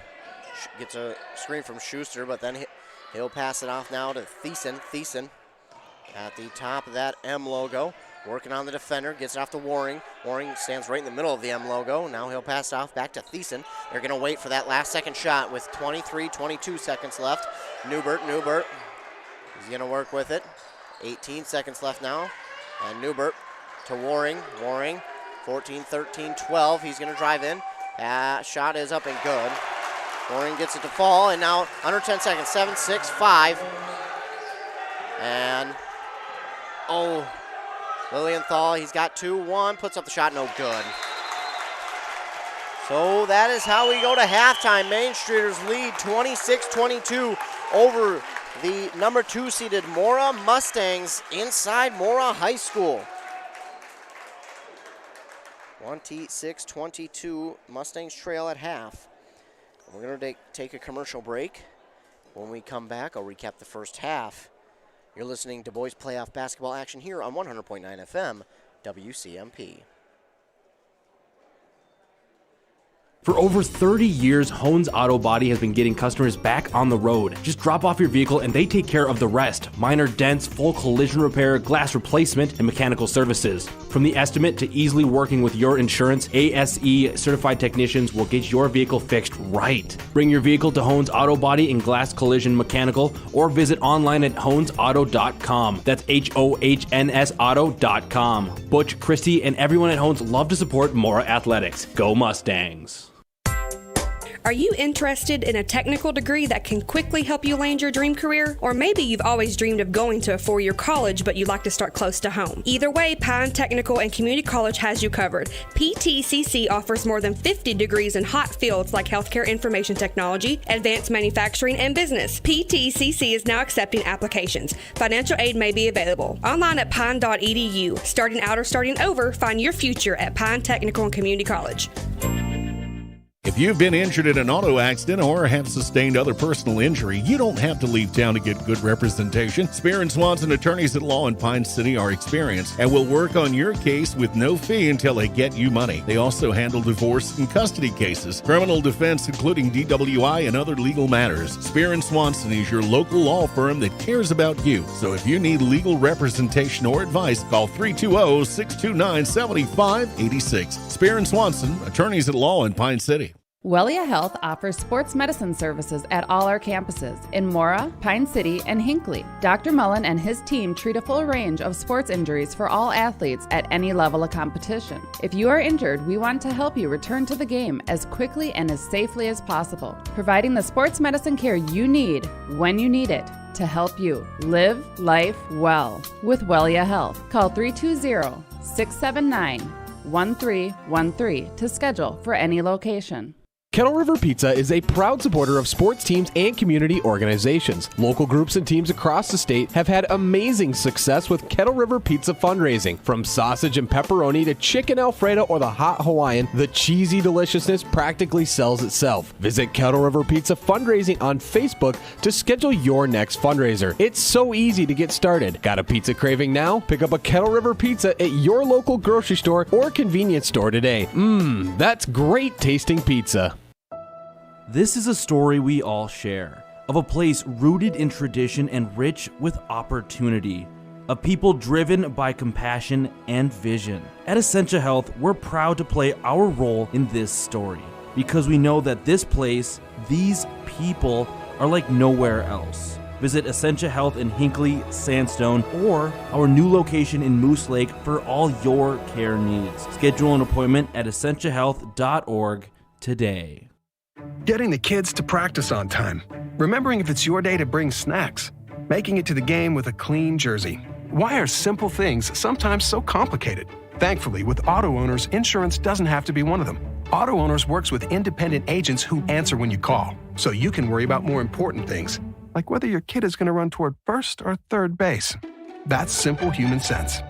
gets a screen from Schuster, but then he'll pass it off now to Thiessen. Thiessen at the top of that M logo. Working on the defender, gets it off to Waring. Waring stands right in the middle of the M logo. Now he'll pass it off back to Thiessen. They're going to wait for that last second shot with 22 seconds left. Newbert, he's going to work with it. 18 seconds left now. And Newbert to Waring. Waring, 14, 13, 12. He's going to drive in. Shot is up and good. Waring gets it to fall, and now under 10 seconds. 7, 6, 5. And, Lilienthal, he's got 2-1, puts up the shot, no good. So that is how we go to halftime. Main Streeters lead 26-22 over the number 2 seeded Mora Mustangs inside Mora High School. 26-22, Mustangs trail at half. We're going to take a commercial break. When we come back, I'll recap the first half. You're listening to boys playoff basketball action here on 100.9 FM, WCMP. For over 30 years, Hones Auto Body has been getting customers back on the road. Just drop off your vehicle and they take care of the rest. Minor dents, full collision repair, glass replacement, and mechanical services. From the estimate to easily working with your insurance, ASE certified technicians will get your vehicle fixed right. Bring your vehicle to Hones Auto Body in Glass Collision Mechanical or visit online at honesauto.com. That's HOHNS auto.com. Butch, Christy, and everyone at Hones love to support Mora Athletics. Go Mustangs! Are you interested in a technical degree that can quickly help you land your dream career? Or maybe you've always dreamed of going to a four-year college, but you'd like to start close to home. Either way, Pine Technical and Community College has you covered. PTCC offers more than 50 degrees in hot fields like healthcare information technology, advanced manufacturing, and business. PTCC is now accepting applications. Financial aid may be available. Online at pine.edu. Starting out or starting over, find your future at Pine Technical and Community College. If you've been injured in an auto accident or have sustained other personal injury, you don't have to leave town to get good representation. Spear & Swanson attorneys at law in Pine City are experienced and will work on your case with no fee until they get you money. They also handle divorce and custody cases, criminal defense, including DWI and other legal matters. Spear & Swanson is your local law firm that cares about you. So if you need legal representation or advice, call 320-629-7586. Spear & Swanson, attorneys at law in Pine City. Wellia Health offers sports medicine services at all our campuses in Mora, Pine City, and Hinckley. Dr. Mullen and his team treat a full range of sports injuries for all athletes at any level of competition. If you are injured, we want to help you return to the game as quickly and as safely as possible, providing the sports medicine care you need when you need it to help you live life well with Wellia Health. Call 320-679-1313 to schedule for any location. Kettle River Pizza is a proud supporter of sports teams and community organizations. Local groups and teams across the state have had amazing success with Kettle River Pizza fundraising. From sausage and pepperoni to chicken Alfredo or the hot Hawaiian, the cheesy deliciousness practically sells itself. Visit Kettle River Pizza fundraising on Facebook to schedule your next fundraiser. It's so easy to get started. Got a pizza craving now? Pick up a Kettle River Pizza at your local grocery store or convenience store today. That's great tasting pizza. This is a story we all share, of a place rooted in tradition and rich with opportunity, of people driven by compassion and vision. At Essentia Health, we're proud to play our role in this story, because we know that this place, these people, are like nowhere else. Visit Essentia Health in Hinckley, Sandstone, or our new location in Moose Lake for all your care needs. Schedule an appointment at essentiahealth.org today. Getting the kids to practice on time. Remembering if it's your day to bring snacks. Making it to the game with a clean jersey. Why are simple things sometimes so complicated? Thankfully, with Auto Owners, insurance doesn't have to be one of them. Auto Owners works with independent agents who answer when you call, so you can worry about more important things, like whether your kid is going to run toward first or third base. That's simple human sense.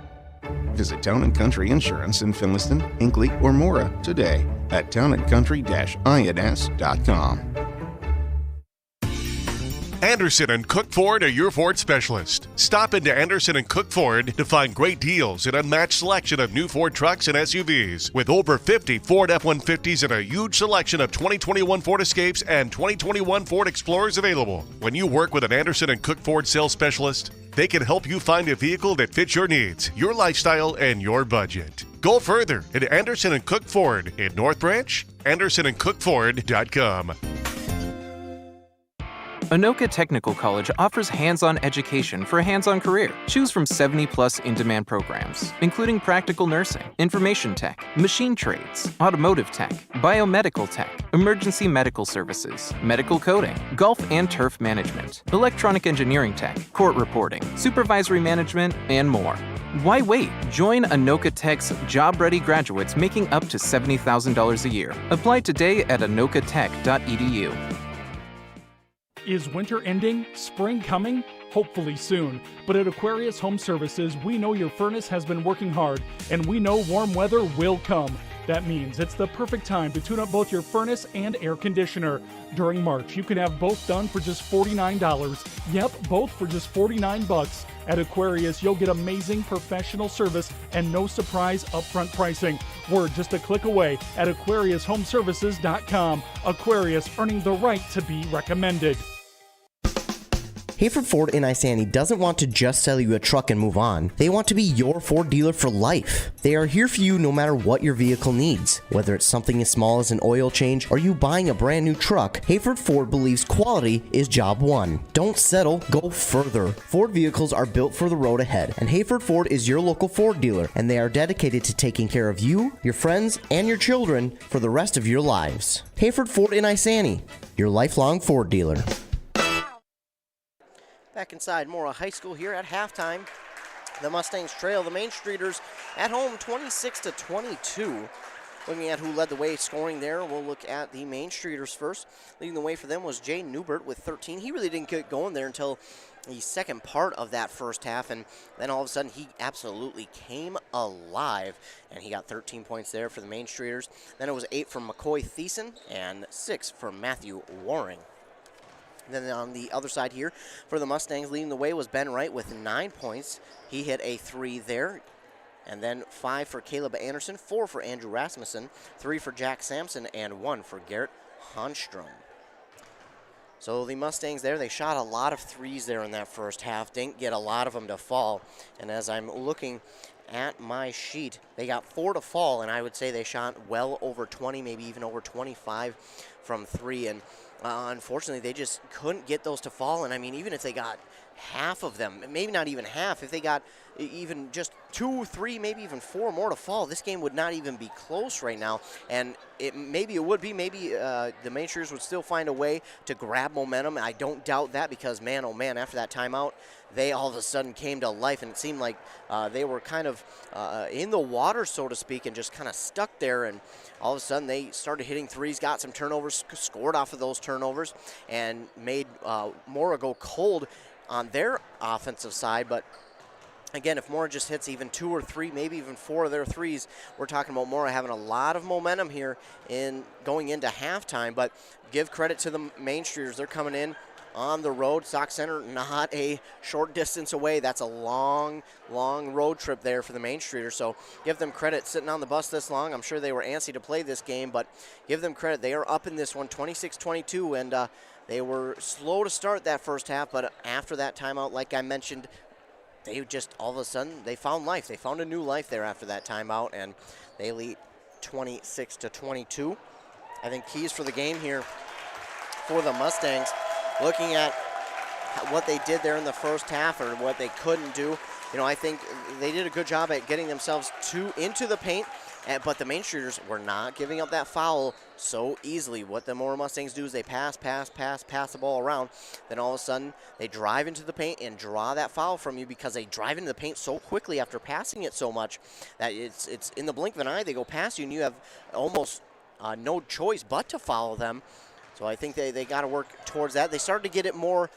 Visit Town & Country Insurance in Finliston, Hinckley, or Mora today at townandcountry-ins.com. Anderson & Cook Ford are your Ford specialist. Stop into Anderson & Cook Ford to find great deals and unmatched selection of new Ford trucks and SUVs. With over 50 Ford F-150s and a huge selection of 2021 Ford Escapes and 2021 Ford Explorers available. When you work with an Anderson & Cook Ford sales specialist, they can help you find a vehicle that fits your needs, your lifestyle, and your budget. Go further at Anderson & Cook Ford in North Branch, AndersonandCookFord.com. Anoka Technical College offers hands-on education for a hands-on career. Choose from 70-plus in-demand programs, including practical nursing, information tech, machine trades, automotive tech, biomedical tech, emergency medical services, medical coding, golf and turf management, electronic engineering tech, court reporting, supervisory management, and more. Why wait? Join Anoka Tech's job-ready graduates making up to $70,000 a year. Apply today at anokatech.edu. Is winter ending? Spring coming? Hopefully soon. But at Aquarius Home Services, we know your furnace has been working hard, and we know warm weather will come. That means it's the perfect time to tune up both your furnace and air conditioner. During March, you can have both done for just $49. Yep, both for just $49. At Aquarius, you'll get amazing professional service and no surprise upfront pricing. We're just a click away at AquariusHomeservices.com. Aquarius, earning the right to be recommended. Hayford Ford in Isani doesn't want to just sell you a truck and move on. They want to be your Ford dealer for life. They are here for you no matter what your vehicle needs. Whether it's something as small as an oil change or you buying a brand new truck, Hayford Ford believes quality is job one. Don't settle, go further. Ford vehicles are built for the road ahead, and Hayford Ford is your local Ford dealer, and they are dedicated to taking care of you, your friends, and your children for the rest of your lives. Hayford Ford in Isani, your lifelong Ford dealer. Back inside Mora High School here at halftime. The Mustangs trail the Main Streeters at home 26-22. Looking at who led the way scoring there, we'll look at the Main Streeters first. Leading the way for them was Jay Newbert with 13. He really didn't get going there until the second part of that first half, and then all of a sudden he absolutely came alive, and he got 13 points there for the Main Streeters. Then it was 8 from McCoy Thiessen and 6 from Matthew Waring. Then on the other side here for the Mustangs, leading the way was Ben Wright with 9 points. He hit a 3 there. And then 5 for Caleb Anderson, 4 for Andrew Rasmussen, 3 for Jack Sampson, and 1 for Garrett Honstrom. So the Mustangs there, they shot a lot of threes there in that first half. Didn't get a lot of them to fall. And as I'm looking at my sheet, they got 4 to fall, and I would say they shot well over 20, maybe even over 25 from 3. And unfortunately, they just couldn't get those to fall. And I mean, even if they got half of them, maybe not even half, if they got even just 2, 3, maybe even 4 more to fall, this game would not even be close right now. And maybe it would be. Maybe the Main Streeters would still find a way to grab momentum. I don't doubt that, because, man, oh, man, after that timeout, they all of a sudden came to life, and it seemed like they were kind of in the water, so to speak, and just kind of stuck there. And all of a sudden they started hitting threes, got some turnovers, scored off of those turnovers, and made Mora go cold on their offensive side. But again, if Mora just hits even 2 or 3, maybe even 4 of their threes, we're talking about Mora having a lot of momentum here in going into halftime. But give credit to the Main Streeters. They're coming in on the road. Sauk Center, not a short distance away. That's a long, long road trip there for the Main Streeters. So give them credit sitting on the bus this long. I'm sure they were antsy to play this game, but give them credit. They are up in this one 26-22, and they were slow to start that first half, but after that timeout, like I mentioned, they just all of a sudden they found life. They found a new life there after that timeout, and they lead 26-22. I think keys for the game here for the Mustangs, looking at what they did there in the first half or what they couldn't do, I think they did a good job at getting themselves into the paint, but the Main Streeters were not giving up that foul so easily. What the Mora Mustangs do is they pass the ball around. Then all of a sudden they drive into the paint and draw that foul from you, because they drive into the paint so quickly after passing it so much that it's in the blink of an eye they go past you, and you have almost no choice but to follow them. So I think they got to work towards that. They started to get it more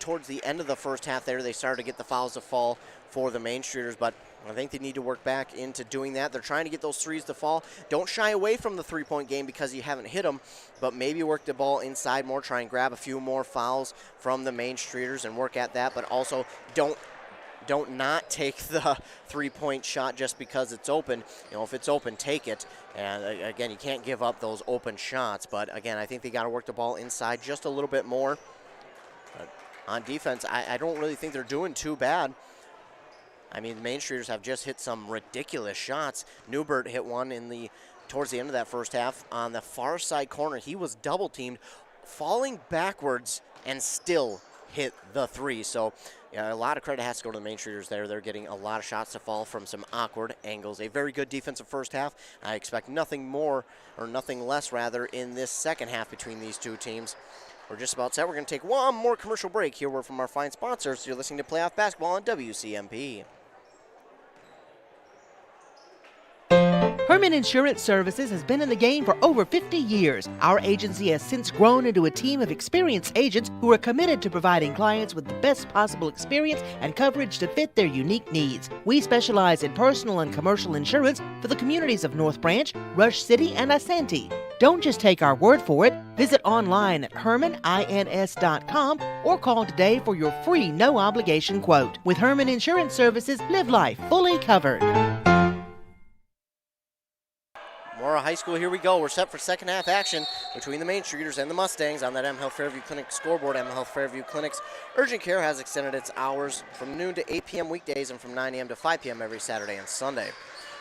towards the end of the first half there. They started to get the fouls to fall for the Main Streeters, but I think they need to work back into doing that. They're trying to get those threes to fall. Don't shy away from the three-point game because you haven't hit them, but maybe work the ball inside more, try and grab a few more fouls from the Main Streeters and work at that, but also don't not take the three-point shot just because it's open. If it's open, take it. And again, you can't give up those open shots. But again, I think they got to work the ball inside just a little bit more. But on defense, I don't really think they're doing too bad. I mean, the Main Streeters have just hit some ridiculous shots. Newbert hit one towards the end of that first half on the far side corner. He was double-teamed, falling backwards, and still hit the 3. So a lot of credit has to go to the Main Streeters there. They're getting a lot of shots to fall from some awkward angles. A very good defensive first half. I expect nothing more, or nothing less rather, in this second half between these two teams. We're just about set. We're going to take one more commercial break. Here we're from our fine sponsors. You're listening to Playoff Basketball on WCMP. Herman Insurance Services has been in the game for over 50 years. Our agency has since grown into a team of experienced agents who are committed to providing clients with the best possible experience and coverage to fit their unique needs. We specialize in personal and commercial insurance for the communities of North Branch, Rush City, and Asante. Don't just take our word for it. Visit online at hermanins.com or call today for your free no-obligation quote. With Herman Insurance Services, live life fully covered. Mora High School, here we go. We're set for second half action between the Main Streeters and the Mustangs on that M Health Fairview Clinic scoreboard. M Health Fairview Clinic's urgent care has extended its hours from noon to 8 p.m. weekdays and from 9 a.m. to 5 p.m. every Saturday and Sunday.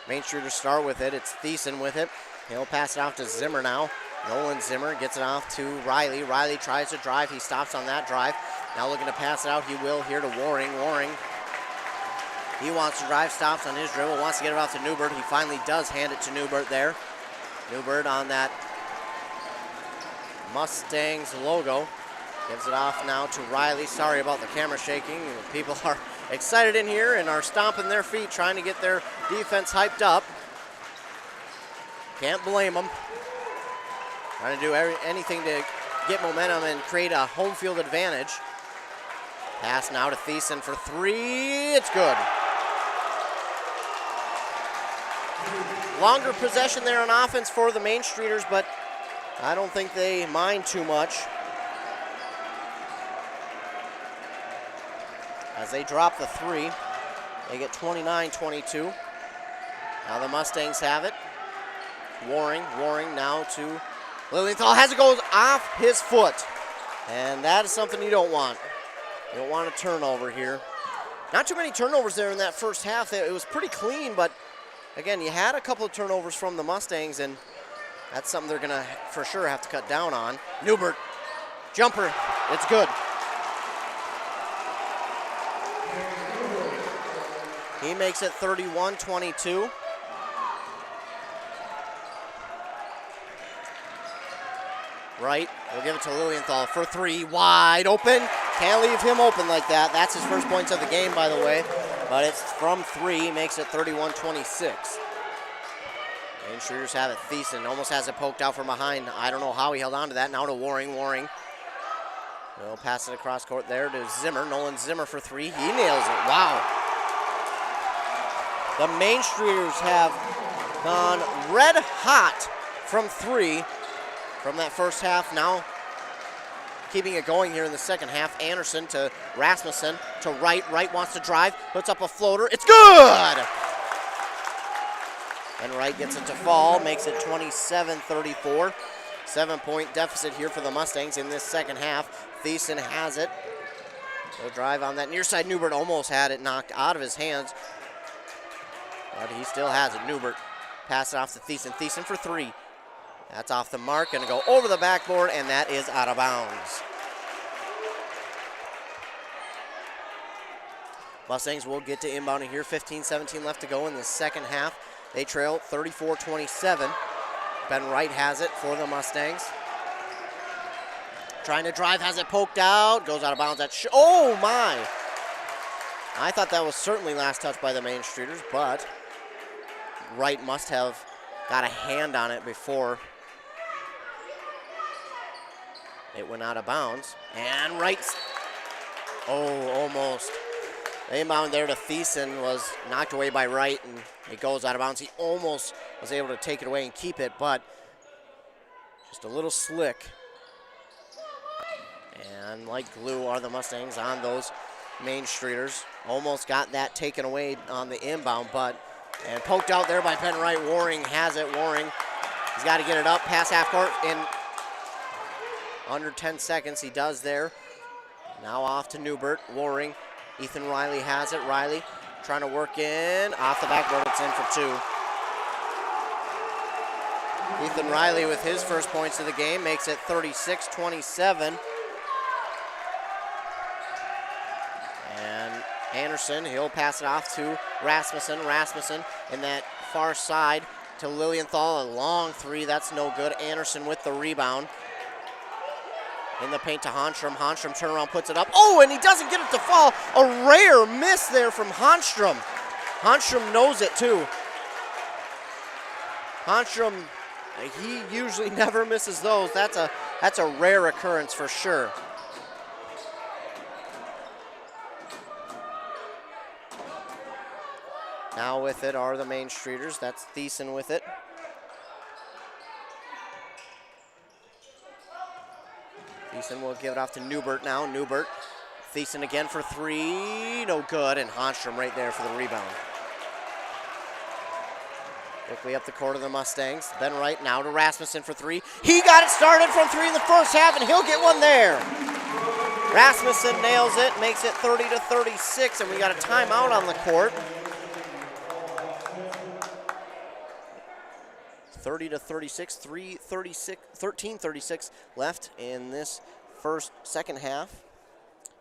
Main Streeters start with it. It's Thiessen with it. He'll pass it off to Zimmer now. Nolan Zimmer gets it off to Riley. Riley tries to drive. He stops on that drive. Now looking to pass it out. He will here to Waring. Waring, he wants to drive, stops on his dribble, wants to get it off to Newbert. He finally does hand it to Newbert there. Newbert on that Mustangs logo. Gives it off now to Riley. Sorry about the camera shaking. People are excited in here and are stomping their feet trying to get their defense hyped up. Can't blame them. Trying to do anything to get momentum and create a home field advantage. Pass now to Thiessen for three. It's good. Longer possession there on offense for the Main Streeters, but I don't think they mind too much. As they drop the three, they get 29-22. Now the Mustangs have it. Waring now to Lilienthal. Has it goes off his foot. And that is something you don't want. You don't want a turnover here. Not too many turnovers there in that first half. It was pretty clean, but again, you had a couple of turnovers from the Mustangs, and that's something they're going to for sure have to cut down on. Newbert, jumper, it's good. He makes it 31-22. Right, we'll give it to Lilienthal for three, wide open. Can't leave him open like that. That's his first points of the game, by the way. But it's from three, makes it 31-26. Main Streeters have it. Thiessen almost has it poked out from behind. I don't know how he held on to that. Now to Waring. Waring will pass it across court there to Zimmer. Nolan Zimmer for three. He nails it. Wow. The Main Streeters have gone red hot from three from that first half. Now keeping it going here in the second half. Anderson to Rasmussen to Wright. Wright wants to drive, puts up a floater. It's good! And Wright gets it to fall, makes it 27-34. 7-point deficit here for the Mustangs in this second half. Thiessen has it. He'll drive on that near side. Newbert almost had it knocked out of his hands, but he still has it. Newbert pass it off to Thiessen. Thiessen for three. That's off the mark, gonna go over the backboard, and that is out of bounds. Mustangs will get to inbounding here. 15-17 left to go in the second half. They trail 34-27. Ben Wright has it for the Mustangs. Trying to drive, has it poked out, goes out of bounds. Oh my! I thought that was certainly last touch by the Main Streeters, but Wright must have got a hand on it before it went out of bounds. And Wright's, almost. The inbound there to Thiessen was knocked away by Wright, and it goes out of bounds. He almost was able to take it away and keep it, but just a little slick. And like glue are the Mustangs on those Main Streeters. Almost got that taken away on the inbound, and poked out there by Ben Wright. Waring has it. Waring, he's got to get it up past half court in under 10 seconds. He does there. Now off to Newbert. Waring. Ethan Riley has it. Riley trying to work in. Off the backboard, it's in for two. Ethan Riley with his first points of the game makes it 36-27. And Anderson, he'll pass it off to Rasmussen. Rasmussen in that far side to Lilienthal. A long three, that's no good. Anderson with the rebound. In the paint to Honstrom. Honstrom turnaround, puts it up. Oh, and he doesn't get it to fall. A rare miss there from Honstrom. Honstrom knows it too. Honstrom, he usually never misses those. That's a rare occurrence for sure. Now with it are the Main Streeters. That's Thiessen with it. Thiessen will give it off to Newbert now. Newbert, Thiessen again for three, no good, and Honstrom right there for the rebound. Quickly up the court of the Mustangs. Ben Wright now to Rasmussen for three. He got it started from three in the first half, and he'll get one there. Rasmussen nails it, makes it 30-36, and we got a timeout on the court. 30-36, 13:36 left in this second half.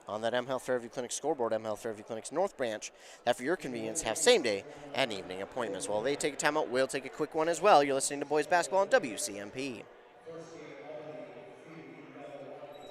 On that M Health Fairview Clinic scoreboard, M Health Fairview Clinic's North Branch, that for your convenience have same-day and evening appointments. While they take a timeout, we'll take a quick one as well. You're listening to Boys Basketball on WCMP.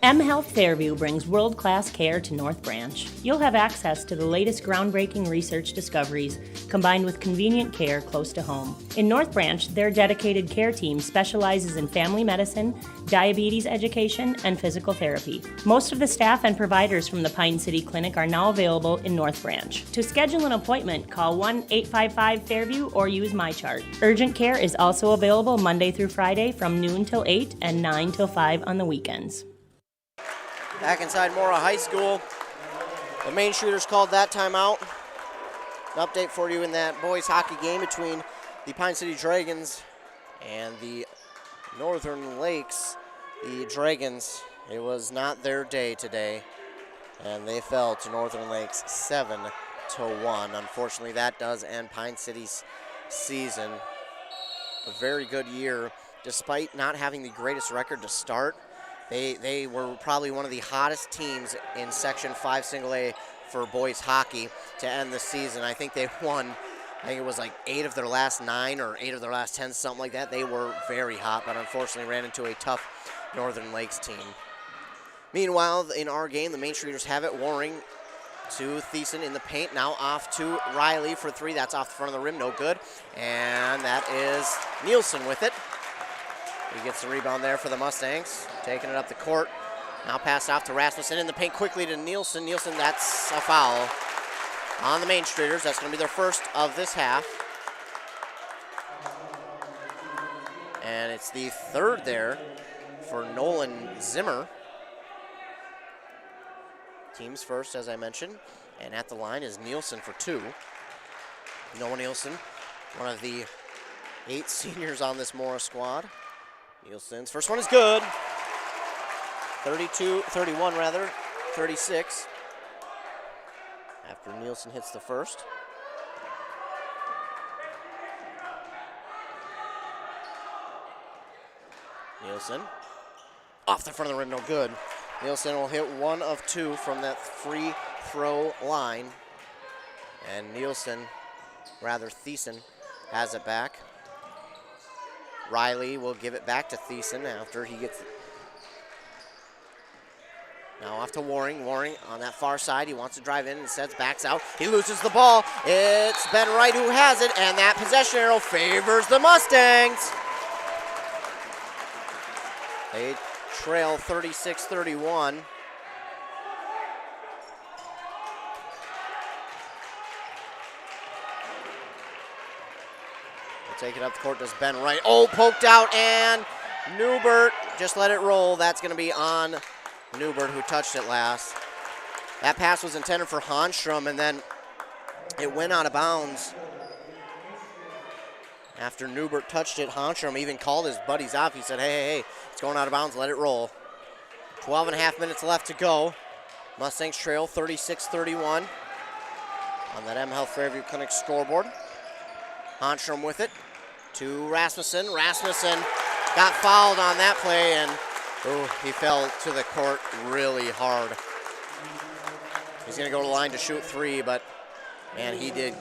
M Health Fairview brings world-class care to North Branch. You'll have access to the latest groundbreaking research discoveries combined with convenient care close to home. In North Branch, their dedicated care team specializes in family medicine, diabetes education, and physical therapy. Most of the staff and providers from the Pine City Clinic are now available in North Branch. To schedule an appointment, call 1-855-FAIRVIEW or use MyChart. Urgent care is also available Monday through Friday from noon till 8 and 9 till 5 on the weekends. Back inside Mora High School. The Main Shooters called that timeout. An update for you in that boys hockey game between the Pine City Dragons and the Northern Lakes. The Dragons, it was not their day today, and they fell to Northern Lakes 7-1. Unfortunately, that does end Pine City's season. A very good year, despite not having the greatest record to start. They were probably one of the hottest teams in Section 5 Single A for boys hockey to end the season. I think they won, I think it was like 8 of their last 9 or 8 of their last 10, something like that. They were very hot, but unfortunately ran into a tough Northern Lakes team. Meanwhile, in our game, the Main Streeters have it. Waring to Thiessen in the paint. Now off to Riley for three. That's off the front of the rim, no good. And that is Nielsen with it. He gets the rebound there for the Mustangs, taking it up the court. Now pass off to Rasmussen in the paint quickly to Nielsen. Nielsen, that's a foul on the Main Streeters. That's going to be their first of this half. And it's the third there for Nolan Zimmer. Team's first, as I mentioned. And at the line is Nielsen for two. Noah Nielsen, one of the 8 seniors on this Mora squad. Nielsen's first one is good. 36. After Nielsen hits the first. Nielsen off the front of the rim, no good. Nielsen will hit 1 of 2 from that free throw line. And Thiessen has it back. Riley will give it back to Thiessen after he gets it. Now off to Waring. Waring on that far side. He wants to drive in, instead backs out. He loses the ball. It's Ben Wright who has it, and that possession arrow favors the Mustangs. They trail 36-31. Take it up the court, does Ben Wright. Oh, poked out, and Newbert just let it roll. That's going to be on Newbert, who touched it last. That pass was intended for Hanstrom, and then it went out of bounds. After Newbert touched it, Hanstrom even called his buddies off. He said, hey, it's going out of bounds, let it roll. 12 and a half minutes left to go. Mustangs trail 36-31 on that M Health Fairview Clinic scoreboard. Hanstrom with it to Rasmussen. Rasmussen got fouled on that play, and he fell to the court really hard. He's going to go to the line to shoot 3, but, man, he did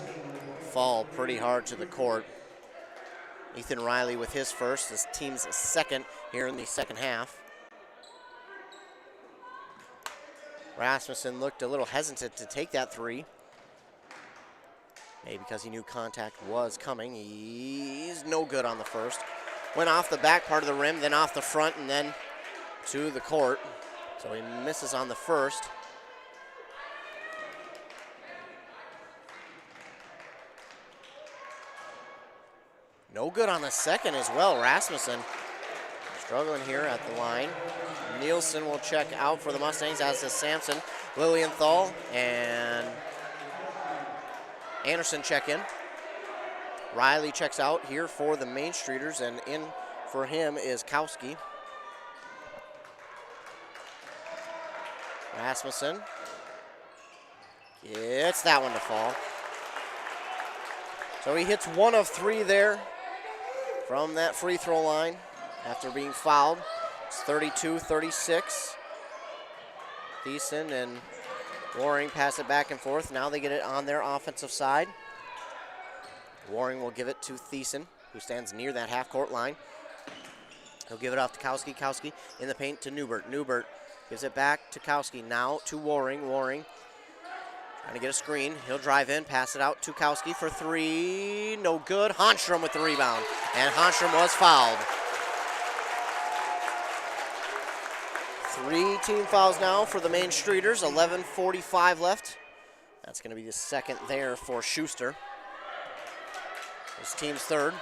fall pretty hard to the court. Ethan Riley with his first, his team's second here in the second half. Rasmussen looked a little hesitant to take that 3. Maybe because he knew contact was coming. He's no good on the first. Went off the back part of the rim, then off the front, and then to the court. So he misses on the first. No good on the second as well. Rasmussen struggling here at the line. Nielsen will check out for the Mustangs, as does Sampson. Lilienthal and Anderson check in. Riley checks out here for the Main Streeters, and in for him is Kowski. Rasmussen gets that one to fall. So he hits 1 of 3 there from that free throw line after being fouled. It's 32-36. Thiessen and Waring pass it back and forth. Now they get it on their offensive side. Waring will give it to Thiessen, who stands near that half-court line. He'll give it off to Kowski. Kowski in the paint to Newbert. Newbert gives it back to Kowski. Now to Waring. Waring trying to get a screen. He'll drive in, pass it out to Kowski for 3. No good. Honstrom with the rebound. And Honstrom was fouled. 3 team fouls now for the Main Streeters. 11:45 left. That's going to be the second there for Schuster. His team's third.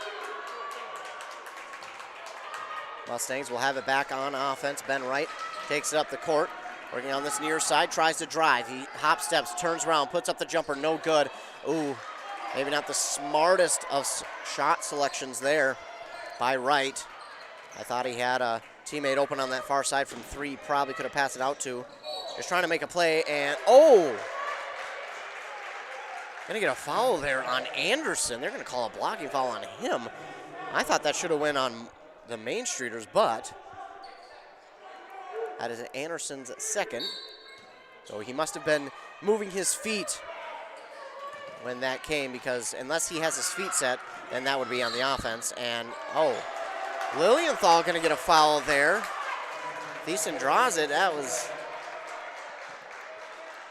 Mustangs will have it back on offense. Ben Wright takes it up the court. Working on this near side, tries to drive. He hop steps, turns around, puts up the jumper, no good. Ooh, maybe not the smartest of shot selections there by Wright. I thought he had a teammate open on that far side from 3, probably could have passed it out to. Just trying to make a play, and gonna get a foul there on Anderson. They're gonna call a blocking foul on him. I thought that should have went on the Main Streeters, but that is Anderson's second. So he must have been moving his feet when that came, because unless he has his feet set, then that would be on the offense. And Lilienthal gonna get a foul there. Thiessen draws it.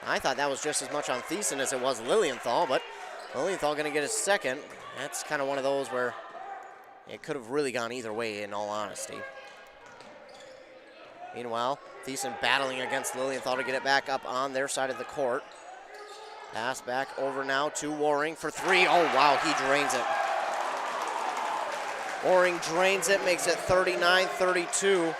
I thought that was just as much on Thiessen as it was Lilienthal, but Lilienthal gonna get his second. That's kind of one of those where it could have really gone either way, in all honesty. Meanwhile, Thiessen battling against Lilienthal to get it back up on their side of the court. Pass back over now to Waring for 3. Oh, wow, he drains it. Waring drains it, makes it 39-32.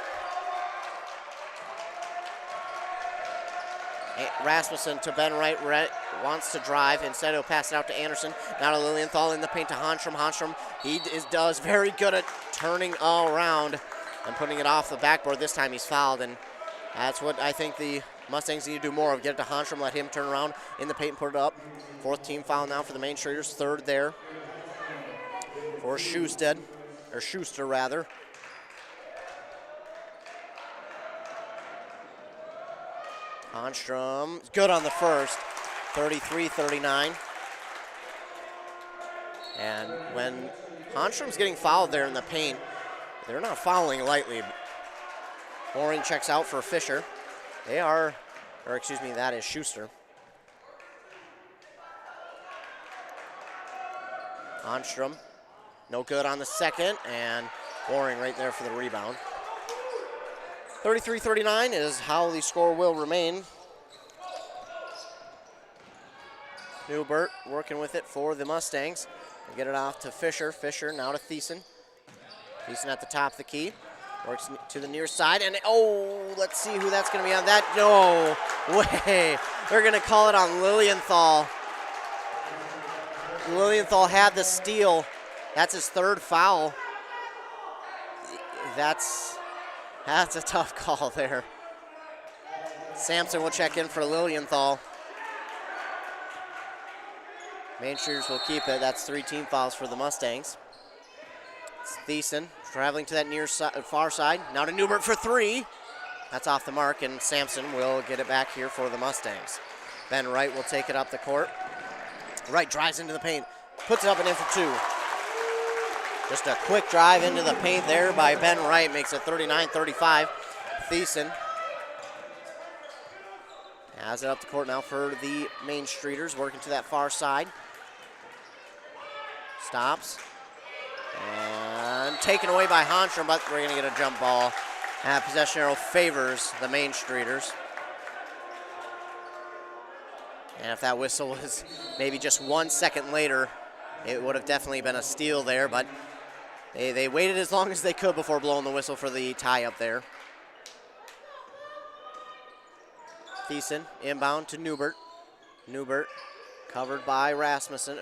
Rasmussen to Ben Wright. Wants to drive. Instead, he'll pass it out to Anderson. Now to Lilienthal in the paint to Honstrom. Honstrom, he does very good at turning all around and putting it off the backboard. This time he's fouled, and that's what I think the Mustangs need to do more of. Get it to Honstrom, let him turn around in the paint and put it up. 4th team foul now for the Main Streeters. 3rd there for Schuster. Honstrom, good on the first, 33-39. And when Honstrom's getting fouled there in the paint, they're not fouling lightly. Waring checks out for Fisher. That is Schuster. Honstrom, no good on the second, and Waring right there for the rebound. 33-39 is how the score will remain. Newbert working with it for the Mustangs. They get it off to Fisher. Fisher now to Thiessen. Thiessen at the top of the key. Works to the near side, and let's see who that's going to be on that. No way. They're going to call it on Lilienthal. Lilienthal had the steal. That's his 3rd foul. That's a tough call there. Sampson will check in for Lilienthal. Main Streeters will keep it. That's 3 team fouls for the Mustangs. It's Thiessen traveling to that far side. Now to Newbert for 3. That's off the mark, and Sampson will get it back here for the Mustangs. Ben Wright will take it up the court. Wright drives into the paint, puts it up and in for 2. Just a quick drive into the paint there by Ben Wright makes it 39-35. Thiessen has it up the court now for the Main Streeters, working to that far side. Stops. And taken away by Honstrom, but we're going to get a jump ball. And possession arrow favors the Main Streeters. And if that whistle was maybe just 1 second later, it would have definitely been a steal there, but they waited as long as they could before blowing the whistle for the tie up there. Thiessen inbound to Newbert. Newbert covered by Rasmussen.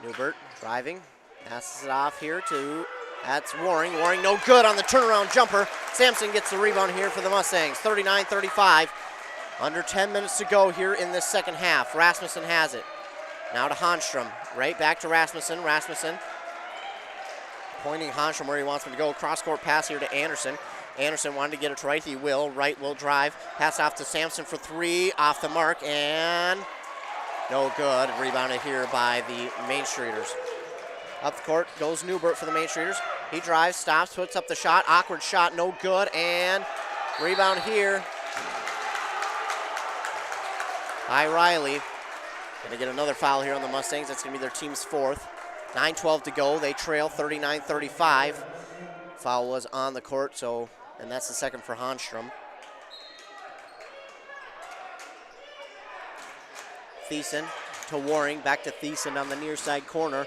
Newbert driving, passes it off here to, that's Waring. Waring no good on the turnaround jumper. Sampson gets the rebound here for the Mustangs, 39-35. Under 10 minutes to go here in this second half. Rasmussen has it. Now to Hanstrom, right back to Rasmussen. Rasmussen pointing Hanstrom where he wants him to go. Cross-court pass here to Anderson. Anderson wanted to get it to Wright. He will. Wright will drive. Pass off to Sampson for three. Off the mark and no good. Rebounded here by the Main Streeters. Up the court goes Newbert for the Main Streeters. He drives, stops, puts up the shot. Awkward shot, no good. And rebound here by Riley. Gonna get another foul here on the Mustangs. That's gonna be their team's fourth. 9:12 to go. They trail 39-35. Foul was on the court, so, and that's the second for Hanstrom. Thiessen to Waring, back to Thiessen on the near side corner.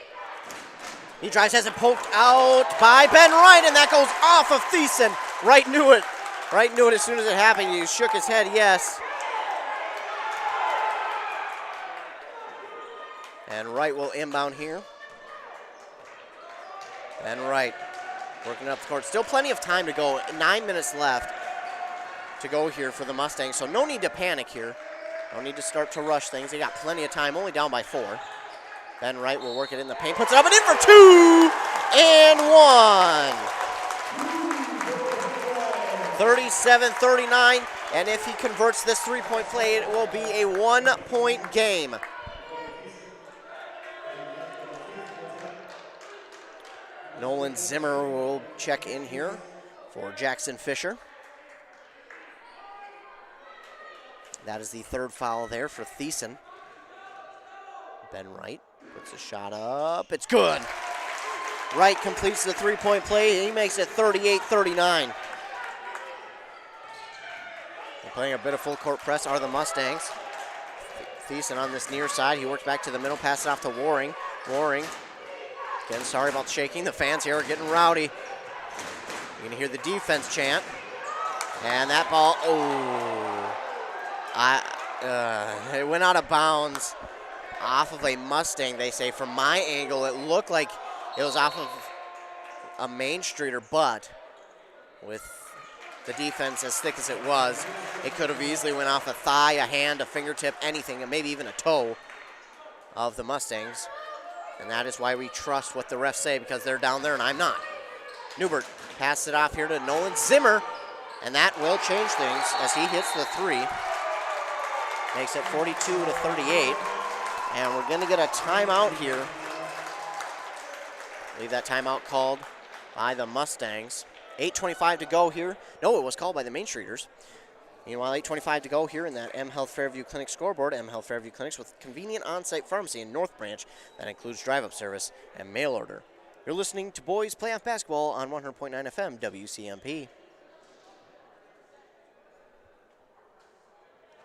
He drives, has it poked out by Ben Wright, and that goes off of Thiessen. Wright knew it. Wright knew it as soon as it happened. He shook his head, yes. And Wright will inbound here. Ben Wright working up the court. Still plenty of time to go. 9 minutes left to go here for the Mustangs, so no need to panic here. No need to start to rush things. They got plenty of time, only down by 4. Ben Wright will work it in the paint, puts it up and in for 2 and 1. 37-39, and if he converts this three-point play, it will be a 1-point game. Nolan Zimmer will check in here for Jackson Fisher. That is the third foul there for Thiessen. Ben Wright puts a shot up. It's good. Wright completes the three-point play. He makes it 38-39. They're playing a bit of full court press are the Mustangs. Thiessen on this near side. He works back to the middle, passes it off to Waring. Waring. Again, sorry about the shaking. The fans here are getting rowdy. You're going to hear the defense chant. And that ball, it went out of bounds off of a Mustang, they say. From my angle, it looked like it was off of a Main Streeter, but with the defense as thick as it was, it could have easily went off a thigh, a hand, a fingertip, anything, and maybe even a toe of the Mustangs. And that is why we trust what the refs say, because they're down there and I'm not. Newbert passes it off here to Nolan Zimmer, and that will change things as he hits the three. Makes it 42-38, and we're going to get a timeout here. I believe that timeout called by the Mustangs. 8:25 to go here. No, it was called by the Main Streeters. Meanwhile, 8:25 to go here in that M Health Fairview Clinic scoreboard. M Health Fairview Clinics with convenient on-site pharmacy in North Branch that includes drive-up service and mail order. You're listening to Boys Playoff Basketball on 100.9 FM WCMP.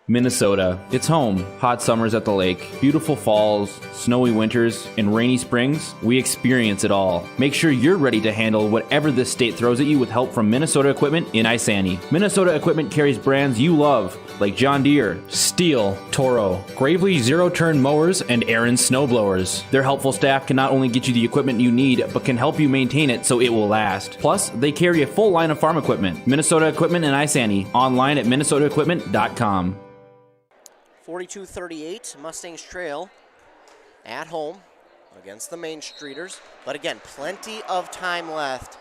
Minnesota. It's home. Hot summers at the lake, beautiful falls, snowy winters, and rainy springs. We experience it all. Make sure you're ready to handle whatever this state throws at you with help from Minnesota Equipment in Isani. Minnesota Equipment carries brands you love, like John Deere, Steel, Toro, Gravely zero-turn mowers, and Aaron snowblowers. Their helpful staff can not only get you the equipment you need, but can help you maintain it so it will last. Plus, they carry a full line of farm equipment. Minnesota Equipment in Isani. Online at minnesotaequipment.com. 42-38, Mustangs trail at home against the Main Streeters. But again, plenty of time left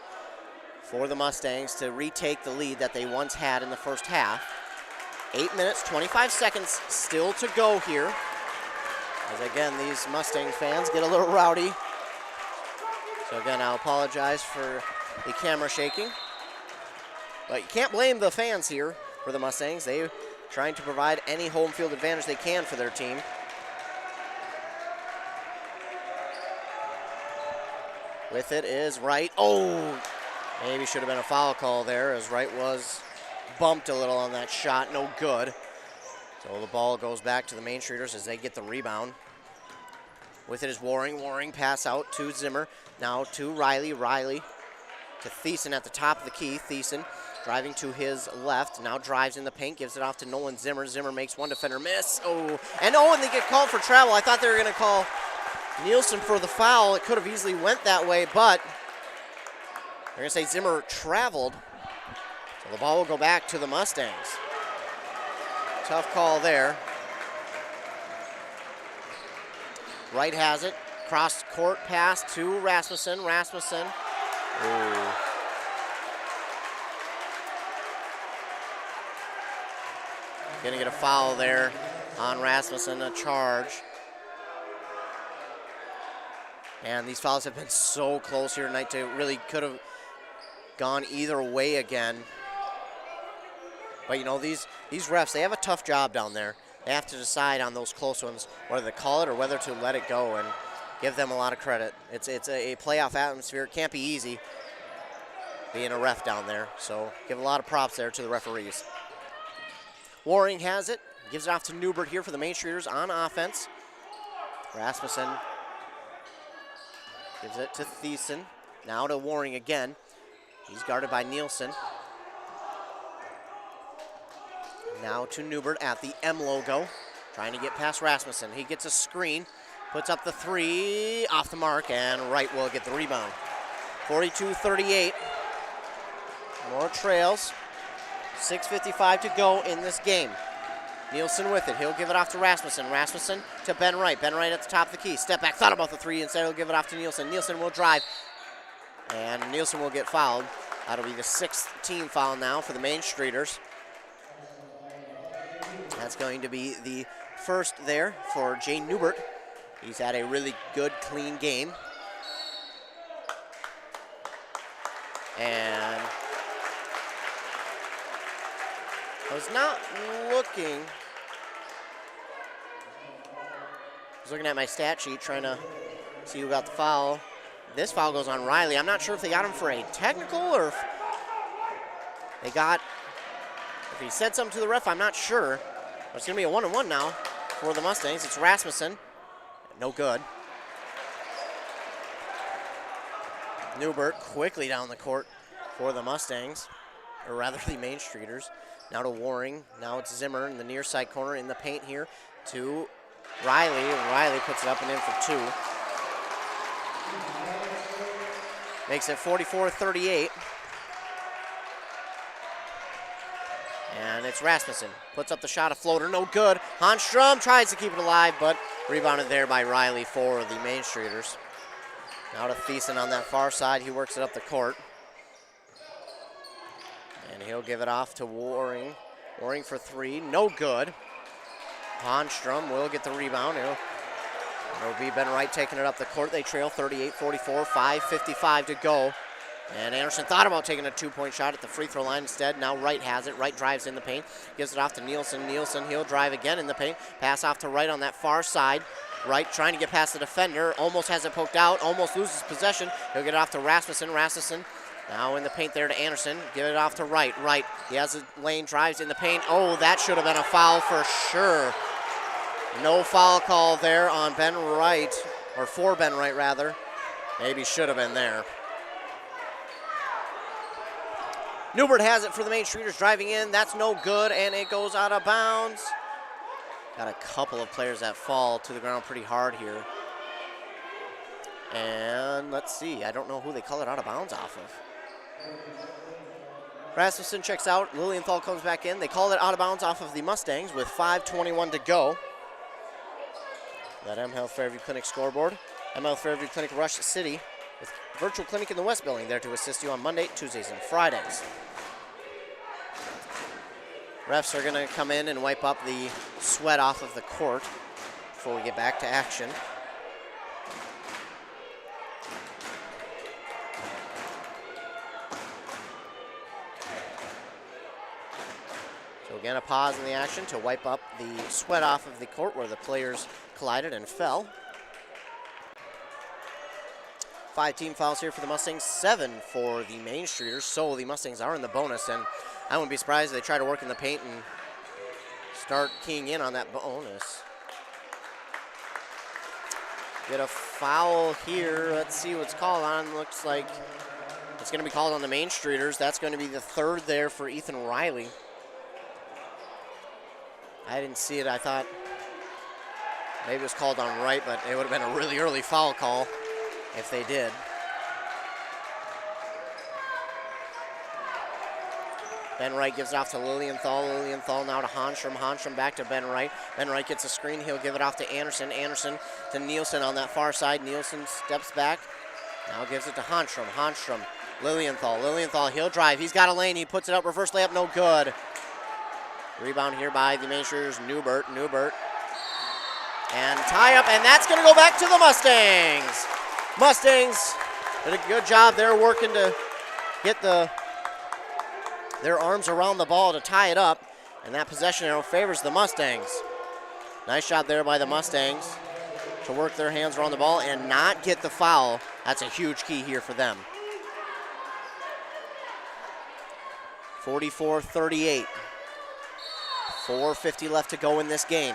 for the Mustangs to retake the lead that they once had in the first half. 8 minutes, 25 seconds still to go here. As again, these Mustang fans get a little rowdy. So again, I'll apologize for the camera shaking. But you can't blame the fans here for the Mustangs. They trying to provide any home field advantage they can for their team. With it is Wright. Oh, maybe should have been a foul call there, as Wright was bumped a little on that shot. No good. So the ball goes back to the Main Streeters as they get the rebound. With it is Waring. Waring pass out to Zimmer. Now to Riley. Riley to Thiessen at the top of the key. Thiessen driving to his left, now drives in the paint, gives it off to Nolan Zimmer. Zimmer makes one defender miss. And they get called for travel. I thought they were going to call Nielsen for the foul. It could have easily went that way, but they're going to say Zimmer traveled. So the ball will go back to the Mustangs. Tough call there. Wright has it. Cross court pass to Rasmussen. Rasmussen. Ooh. Gonna get a foul there on Rasmussen, a charge. And these fouls have been so close here tonight. To really could have gone either way again. But you know, these refs, they have a tough job down there. They have to decide on those close ones, whether to call it or whether to let it go, and give them a lot of credit. It's a playoff atmosphere. It can't be easy being a ref down there. So give a lot of props there to the referees. Waring has it. Gives it off to Newbert here for the Main Streeters on offense. Rasmussen gives it to Thiessen. Now to Waring again. He's guarded by Nielsen. Now to Newbert at the M logo. Trying to get past Rasmussen. He gets a screen. Puts up the three. Off the mark, and Wright will get the rebound. 42-38. More trails. 6:55 to go in this game. Nielsen with it. He'll give it off to Rasmussen. Rasmussen to Ben Wright. Ben Wright at the top of the key. Step back. Thought about the three. Instead, he'll give it off to Nielsen. Nielsen will drive. And Nielsen will get fouled. That'll be the 6th team foul now for the Main Streeters. That's going to be the first there for Jay Newbert. He's had a really good, clean game. And I was not looking. I was looking at my stat sheet trying to see who got the foul. This foul goes on Riley. I'm not sure if they got him for a technical or if they got, if he said something to the ref, I'm not sure. But it's going to be a 1-on-1 now for the Mustangs. It's Rasmussen. No good. Newbert quickly down the court for the Mustangs, or rather the Main Streeters. Now to Waring. Now it's Zimmer in the near side corner in the paint here to Riley. And Riley puts it up and in for two. Makes it 44-38. And it's Rasmussen. Puts up the shot, a floater, no good. Hanstrom tries to keep it alive, but rebounded there by Riley for the Main Streeters. Now to Thiessen on that far side. He works it up the court. And he'll give it off to Waring. Waring for three, no good. Hanstrom will get the rebound. It'll be Ben Wright taking it up the court. They trail 38-44, 5:55 to go. And Anderson thought about taking a two-point shot at the free throw line instead. Now Wright has it. Wright drives in the paint. Gives it off to Nielsen. Nielsen, he'll drive again in the paint. Pass off to Wright on that far side. Wright trying to get past the defender. Almost has it poked out. Almost loses possession. He'll get it off to Rasmussen. Rasmussen now in the paint there to Anderson. Give it off to Wright. Wright, he has a lane, drives in the paint. Oh, that should have been a foul for sure. No foul call there on Ben Wright, or for Ben Wright rather. Maybe should have been there. Newbert has it for the Main Streeters, driving in. That's no good, and it goes out of bounds. Got a couple of players that fall to the ground pretty hard here. And let's see, I don't know who they call it out of bounds off of. Rasmussen checks out. Lilienthal comes back in. They call it out of bounds off of the Mustangs with 5:21 to go. That M Health Fairview Clinic scoreboard. M Health Fairview Clinic Rush City with virtual clinic in the West Building, there to assist you on Monday, Tuesdays, and Fridays. Refs are going to come in and wipe up the sweat off of the court before we get back to action. So again, a pause in the action to wipe up the sweat off of the court where the players collided and fell. 5 team fouls here for the Mustangs, 7 for the Main Streeters. So the Mustangs are in the bonus, and I wouldn't be surprised if they try to work in the paint and start keying in on that bonus. Get a foul here. Let's see what's called on. Looks like it's going to be called on the Main Streeters. That's going to be the 3rd there for Ethan Riley. I didn't see it. I thought Maybe it was called on Wright, but it would have been a really early foul call if they did. Ben Wright gives it off to Lilienthal. Lilienthal now to Honstrom. Honstrom back to Ben Wright. Ben Wright gets a screen. He'll give it off to Anderson. Anderson to Nielsen on that far side. Nielsen steps back. Now gives it to Honstrom. Honstrom. Lilienthal. Lilienthal, he'll drive. He's got a lane. He puts it up. Reverse layup, no good. Rebound here by the Mainstreeters. Newbert. And tie up, and that's going to go back to the Mustangs. Mustangs did a good job there working to get their arms around the ball to tie it up, and that possession arrow favors the Mustangs. Nice job there by the Mustangs to work their hands around the ball and not get the foul. That's a huge key here for them. 44-38. 4:50 left to go in this game.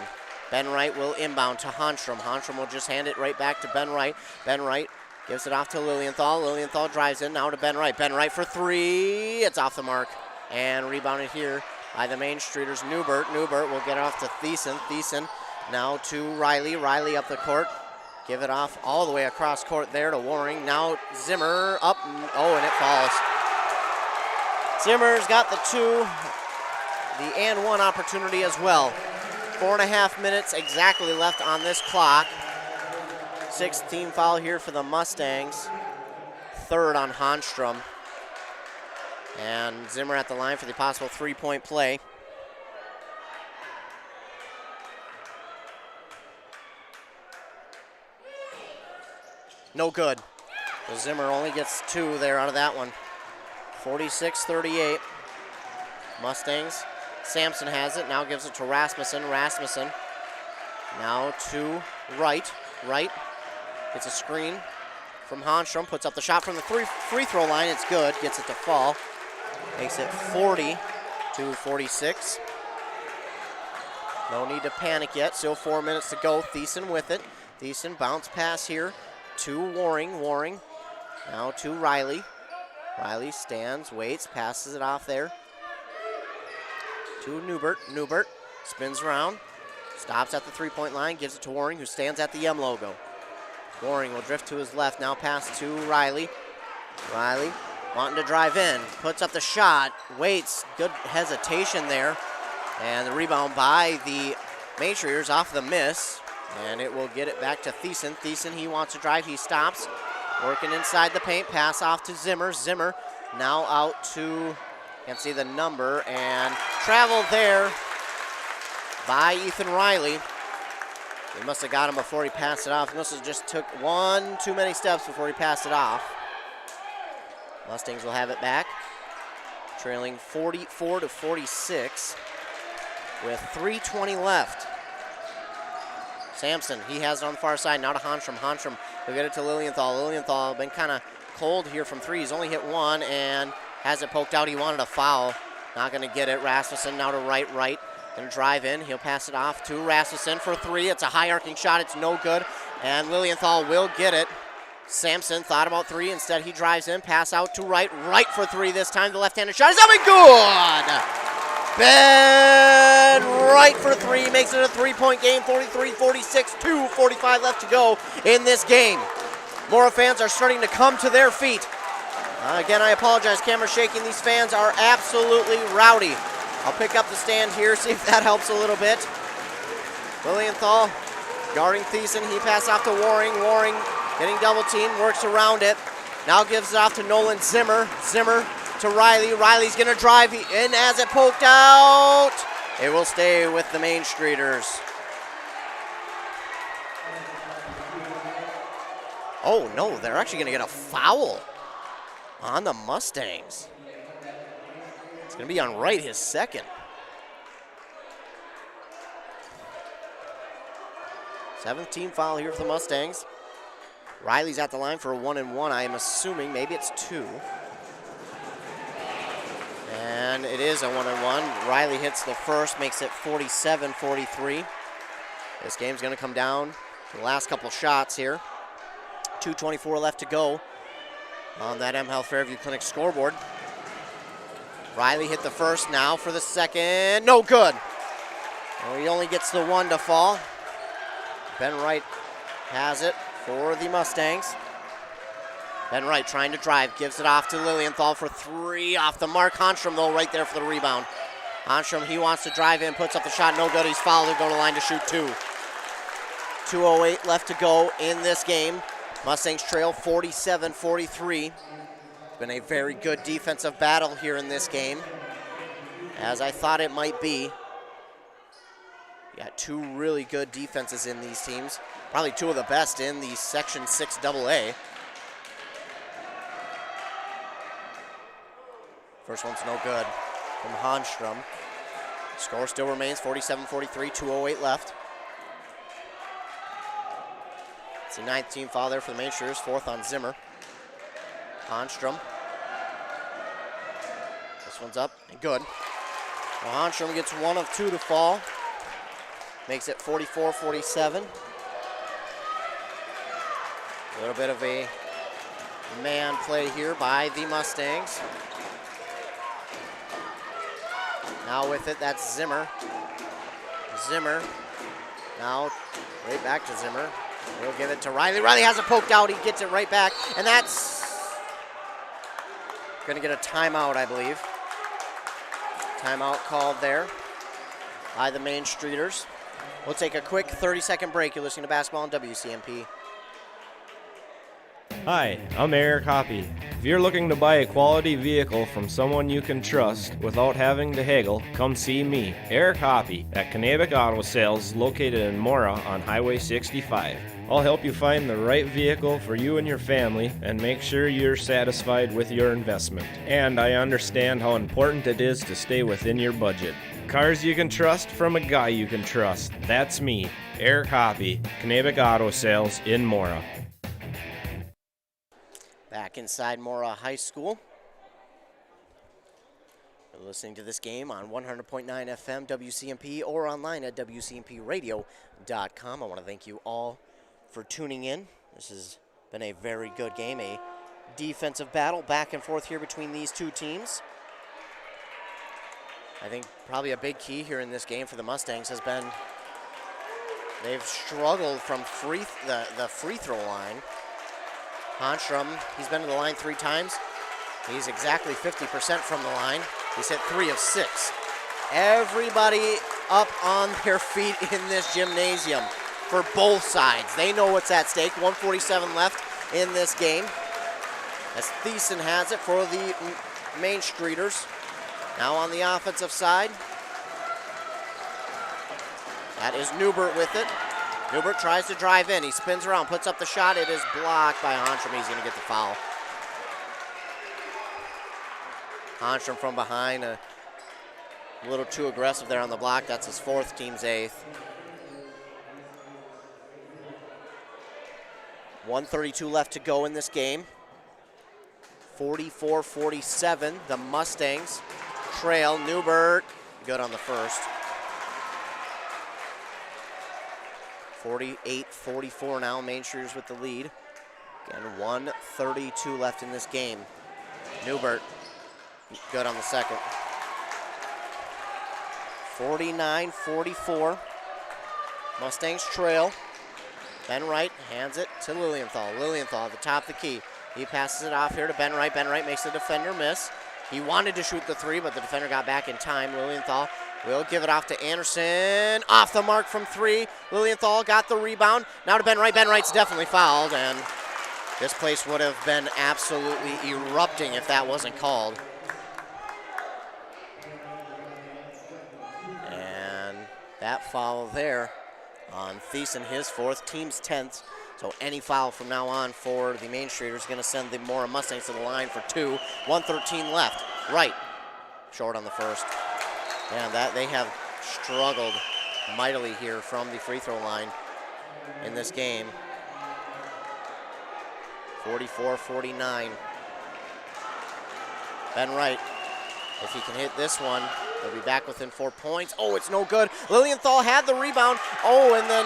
Ben Wright will inbound to Honstrom. Honstrom will just hand it right back to Ben Wright. Ben Wright gives it off to Lilienthal. Lilienthal drives in now to Ben Wright. Ben Wright for three. It's off the mark. And rebounded here by the Mainstreeters. Newbert will get it off to Thiessen. Thiessen now to Riley. Riley up the court. Give it off all the way across court there to Waring. Now Zimmer up. Oh, and it falls. Zimmer's got the two. The and one opportunity as well. 4.5 minutes exactly left on this clock. 6th team foul here for the Mustangs. 3rd on Honstrom. And Zimmer at the line for the possible three-point play. No good. So Zimmer only gets 2 there out of that one. 46-38. Mustangs. Sampson has it, now gives it to Rasmussen. Rasmussen now to Wright. Wright gets a screen from Honstrom, puts up the shot from the free throw line. It's good, gets it to fall. Makes it 40-46. No need to panic yet, still 4 minutes to go. Thiessen with it. Thiessen bounce pass here to Waring. Waring now to Riley. Riley stands, waits, passes it off there to Newbert. Newbert spins around, stops at the three-point line, gives it to Waring, who stands at the M logo. Waring will drift to his left, now pass to Riley. Riley wanting to drive in, puts up the shot, waits, good hesitation there, and the rebound by the Mainstreeters off the miss, and it will get it back to Thiessen. Thiessen, he wants to drive, he stops, working inside the paint, pass off to Zimmer. Zimmer now out to, can't see the number, and traveled there by Ethan Riley. He must have got him before he passed it off. He must have just took one too many steps before he passed it off. Mustangs will have it back, trailing 44-46 with 3:20 left. Sampson, he has it on the far side, now to Honstrom. Honstrom will get it to Lilienthal. Lilienthal been kind of cold here from three. He's only hit one and has it poked out. He wanted a foul. Not going to get it. Rasmussen now to Wright. Wright going to drive in. He'll pass it off to Rasmussen for three. It's a high arcing shot. It's no good. And Lilienthal will get it. Sampson thought about three. Instead, he drives in. Pass out to Wright. Wright for three this time. The left-handed shot is up and good! Ben Wright for three. Makes it a three-point game. 43-46. 2:45 left to go in this game. Mora fans are starting to come to their feet. Again, I apologize. Camera's shaking. These fans are absolutely rowdy. I'll pick up the stand here, see if that helps a little bit. Lilienthal guarding Thiessen. He passes off to Waring. Waring getting double teamed, works around it. Now gives it off to Nolan Zimmer. Zimmer to Riley. Riley's going to drive in as it poked out. It will stay with the Mainstreeters. Oh, no, they're actually going to get a foul on the Mustangs. It's going to be on Wright, his second. 7th team foul here for the Mustangs. Riley's at the line for a 1-and-1. I am assuming maybe it's 2. And it is a 1-and-1. Riley hits the first, makes it 47-43. This game's going to come down to the last couple shots here. 2:24 left to go on that M Health Fairview Clinic scoreboard. Riley hit the first, now for the second. No good. Well, he only gets the one to fall. Ben Wright has it for the Mustangs. Ben Wright trying to drive, gives it off to Lilienthal for 3 off the mark. Honstrom, though, right there for the rebound. Honstrom, he wants to drive in, puts up the shot, no good. He's fouled, he'll go to the line to shoot 2. 2:08 left to go in this game. Mustangs trail 47-43. It's been a very good defensive battle here in this game, as I thought it might be. Got 2 really good defenses in these teams. Probably 2 of the best in the Section 6 AA. First one's no good from Honstrom. Score still remains 47-43, 2:08 left. It's a 9th team foul there for the Main Shooters, 4th on Zimmer. Honstrom. This one's up and good. Well, Honstrom gets 1 of 2 to fall. Makes it 44-47. A little bit of a man play here by the Mustangs. Now with it, that's Zimmer. Zimmer. Now right back to Zimmer. He'll give it to Riley. Riley has it poked out. He gets it right back. And that's going to get a timeout, I believe. Timeout called there by the Main Streeters. We'll take a quick 30-second break. You're listening to Basketball on WCMP. Hi, I'm Eric Hoppy. If you're looking to buy a quality vehicle from someone you can trust without having to haggle, come see me, Eric Hoppy, at Kanabec Auto Sales, located in Mora on Highway 65. I'll help you find the right vehicle for you and your family and make sure you're satisfied with your investment. And I understand how important it is to stay within your budget. Cars you can trust from a guy you can trust. That's me, Eric Hoppy, Kanabec Auto Sales in Mora. Back inside Mora High School. You're listening to this game on 100.9 FM WCMP or online at WCMPradio.com. I want to thank you all for tuning in. This has been a very good game, a defensive battle back and forth here between these 2 teams. I think probably a big key here in this game for the Mustangs has been they've struggled from the free throw line. Honstrom, he's been to the line 3 times. He's exactly 50% from the line. He's hit 3 of 6. Everybody up on their feet in this gymnasium for both sides. They know what's at stake. 1:47 left in this game. As Thiessen has it for the Main Streeters. Now on the offensive side. That is Newbert with it. Newbert tries to drive in. He spins around, puts up the shot. It is blocked by Honstrom. He's going to get the foul. Honstrom from behind, a little too aggressive there on the block. That's his 4th, team's 8th. 1:32 left to go in this game. 44-47. The Mustangs trail. Newbert, good on the first. 48-44 now, Main Streeters with the lead. Again, 1:32 left in this game. Newbert, good on the second. 49-44. Mustangs trail. Ben Wright hands it to Lilienthal. Lilienthal at the top of the key. He passes it off here to Ben Wright. Ben Wright makes the defender miss. He wanted to shoot the 3, but the defender got back in time. Lilienthal will give it off to Anderson. Off the mark from 3. Lilienthal got the rebound. Now to Ben Wright. Ben Wright's definitely fouled, and this place would have been absolutely erupting if that wasn't called. And that foul there on Thiessen, his 4th, team's 10th. So any foul from now on for the Main Streeters is going to send the Mora Mustangs to the line for 2. 1:13 left. Right. Short on the first. And that they have struggled mightily here from the free throw line in this game. 44-49. Ben Wright, if he can hit this one, they'll be back within 4 points. Oh, it's no good. Lilienthal had the rebound. Oh, and then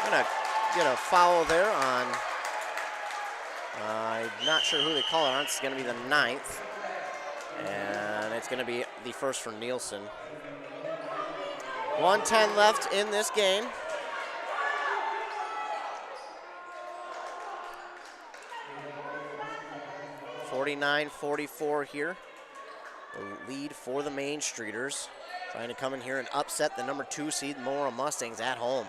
gonna get a foul there on, I'm not sure who they call it on. It's gonna be the 9th. And it's gonna be the first for Nielsen. 1:10 left in this game. (49-44) here. The lead for the Main Streeters. Trying to come in here and upset the number 2 seed Mora Mustangs at home.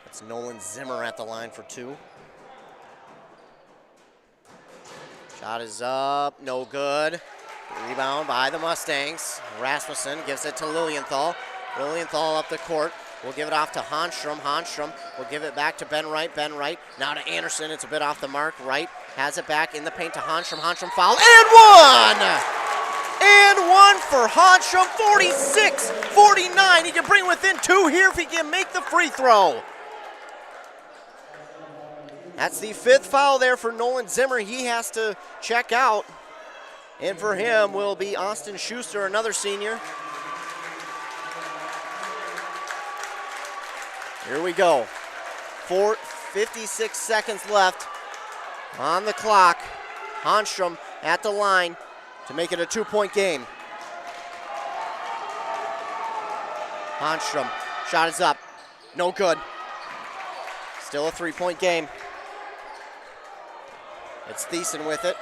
It's Nolan Zimmer at the line for 2. Shot is up, no good. Rebound by the Mustangs. Rasmussen gives it to Lilienthal. Lilienthal up the court. We'll give it off to Hanstrom. Hanstrom will give it back to Ben Wright. Ben Wright now to Anderson. It's a bit off the mark. Wright has it back in the paint to Hanstrom. Hanstrom foul and 1! And 1 for Hanstrom. 46-49. He can bring within 2 here if he can make the free throw. That's the 5th foul there for Nolan Zimmer. He has to check out. And for him will be Austin Schuster, another senior. Here we go. 56 seconds left on the clock. Hanstrom at the line to make it a 2-point game. Hanstrom, shot is up. No good. Still a 3-point game. It's Thiessen with it.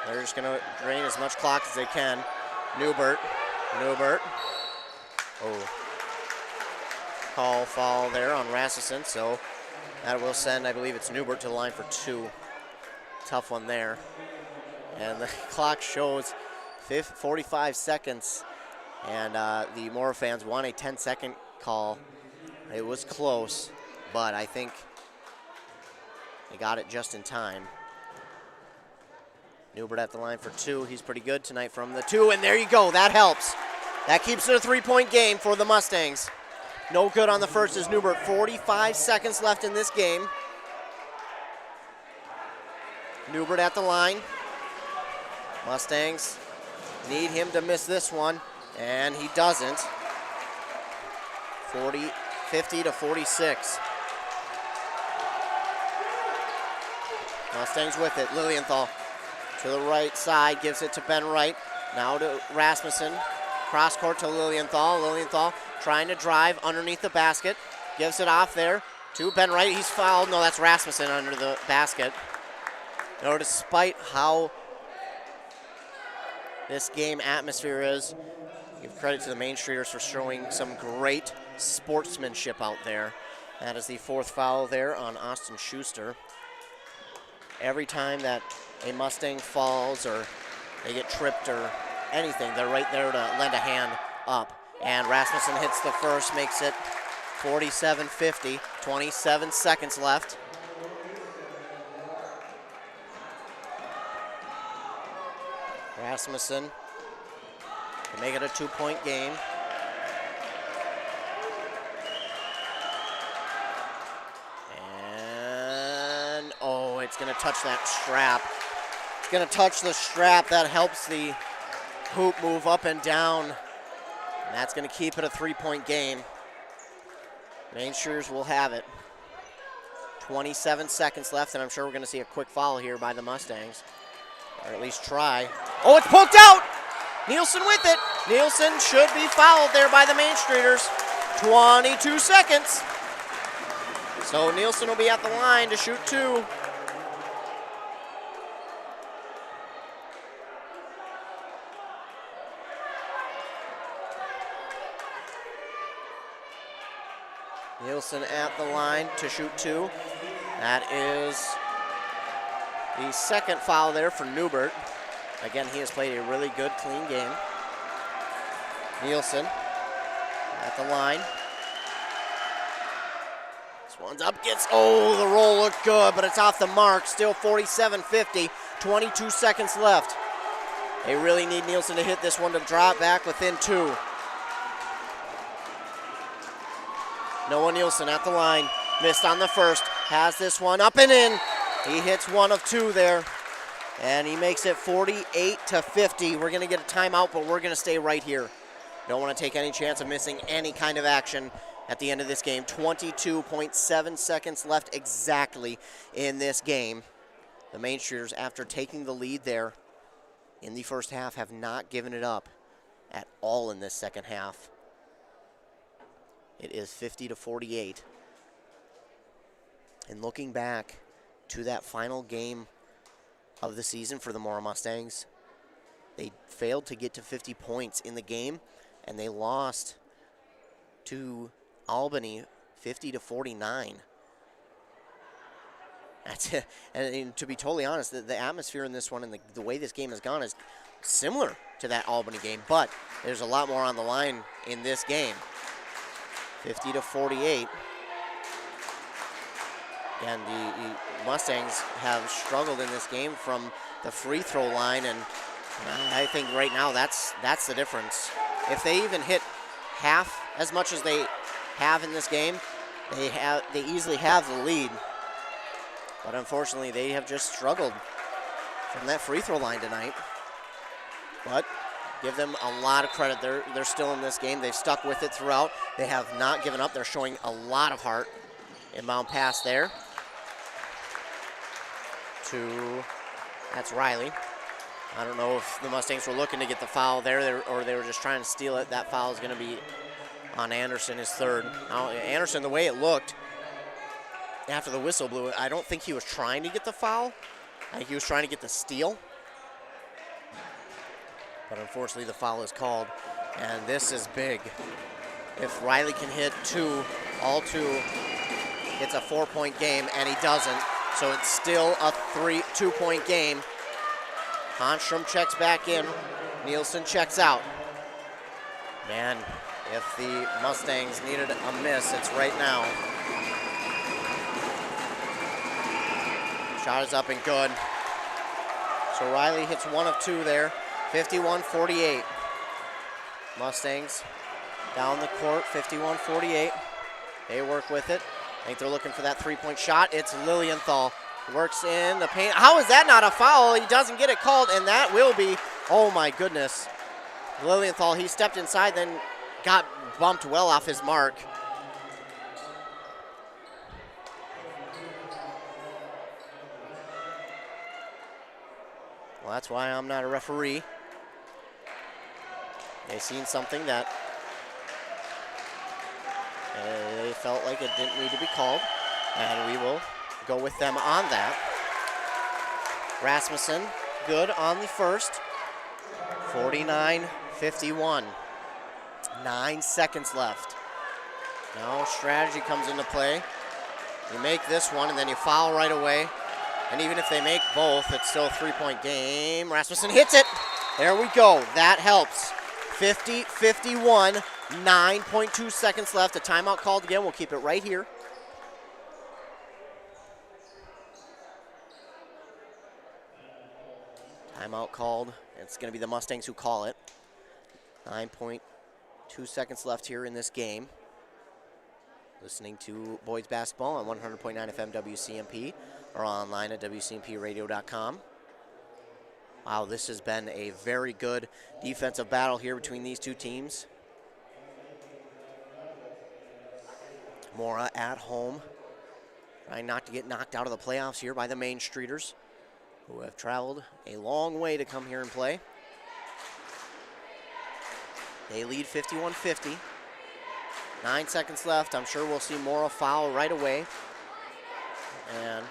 They're just going to drain as much clock as they can. Newbert. Oh. Call foul there on Rasmussen, so that will send, I believe it's Newbert to the line for 2. Tough one there. And the clock shows 45 seconds. And the Mora fans want a 10-second call. It was close, but I think they got it just in time. Newbert at the line for 2. He's pretty good tonight from the 2, and there you go. That helps. That keeps it a 3-point game for the Mustangs. No good on the first is Newbert. 45 seconds left in this game. Newbert at the line. Mustangs need him to miss this one, and he doesn't. 50-46. Mustangs with it. Lilienthal to the right side, gives it to Ben Wright. Now to Rasmussen. Cross court to Lilienthal. Lilienthal trying to drive underneath the basket. Gives it off there to Ben Wright. He's fouled. No, that's Rasmussen under the basket. No, despite how this game atmosphere is, give credit to the Main Streeters for showing some great sportsmanship out there. That is the 4th foul there on Austin Schuster. Every time that a Mustang falls or they get tripped or anything, they're right there to lend a hand up. And Rasmussen hits the first, makes it 47-50, 27 seconds left. Rasmussen can make it a 2-point game. And, oh, it's going to touch that strap. It's going to touch the strap. That helps the hoop move up and down. And that's going to keep it a 3-point game. Main Streeters will have it. 27 seconds left, and I'm sure we're going to see a quick foul here by the Mustangs. Or at least try. Oh, it's poked out! Nielsen with it. Nielsen should be fouled there by the Main Streeters. 22 seconds. So Nielsen will be at the line to shoot 2. Nielsen at the line to shoot 2. That is the 2nd foul there for Newbert. Again, he has played a really good, clean game. Nielsen at the line. This one's up, oh, the roll looked good, but it's off the mark. Still 47-50, 22 seconds left. They really need Nielsen to hit this one to drop back within 2. Noah Nielsen at the line. Missed on the first. Has this one up and in. He hits 1 of 2 there. And he makes it 48-50. We're going to get a timeout, but we're going to stay right here. Don't want to take any chance of missing any kind of action at the end of this game. 22.7 seconds left exactly in this game. The Main Streeters, after taking the lead there in the first half, have not given it up at all in this second half. It is 50-48. And looking back to that final game of the season for the Mora Mustangs, they failed to get to 50 points in the game, and they lost to Albany 50-49. That's it. And to be totally honest, the atmosphere in this one and the way this game has gone is similar to that Albany game, but there's a lot more on the line in this game. 50-48. And the Mustangs have struggled in this game from the free throw line, and I think right now that's the difference. If they even hit half as much as they have in this game, they easily have the lead. But unfortunately, they have just struggled from that free throw line tonight. But give them a lot of credit. They're still in this game. They've stuck with it throughout. They have not given up. They're showing a lot of heart. Inbound pass there to, that's Riley. I don't know if the Mustangs were looking to get the foul there or they were just trying to steal it. That foul is going to be on Anderson, his third. Now, Anderson, the way it looked after the whistle blew, I don't think he was trying to get the foul. I think he was trying to get the steal. But unfortunately, the foul is called, and this is big. If Riley can hit all two, it's a 4-point game, and he doesn't. So it's still a 2-point game. Hanstrom checks back in. Nielsen checks out. Man, if the Mustangs needed a miss, it's right now. Shot is up and good. So Riley hits 1 of 2 there. 51-48. Mustangs down the court, 51-48. They work with it. I think they're looking for that 3-point shot. It's Lilienthal. Works in the paint. How is that not a foul? He doesn't get it called, and that will be, oh my goodness. Lilienthal, he stepped inside, then got bumped well off his mark. Well, that's why I'm not a referee. They seen something that they felt like it didn't need to be called, and we will go with them on that. Rasmussen, good on the first. 49-51. 9 seconds left. Now strategy comes into play. You make this one, and then you foul right away. And even if they make both, it's still a 3-point game. Rasmussen hits it. There we go. That helps. 50-51. 9.2 seconds left. A timeout called again. We'll keep it right here. Timeout called. It's going to be the Mustangs who call it. 9.2 seconds left here in this game. Listening to boys basketball on 100.9 FM WCMP or online at WCMPradio.com. Wow, this has been a very good defensive battle here between these two teams. Mora at home, trying not to get knocked out of the playoffs here by the Main Streeters, who have traveled a long way to come here and play. They lead 51-50. 9 seconds left. I'm sure we'll see Mora foul right away. And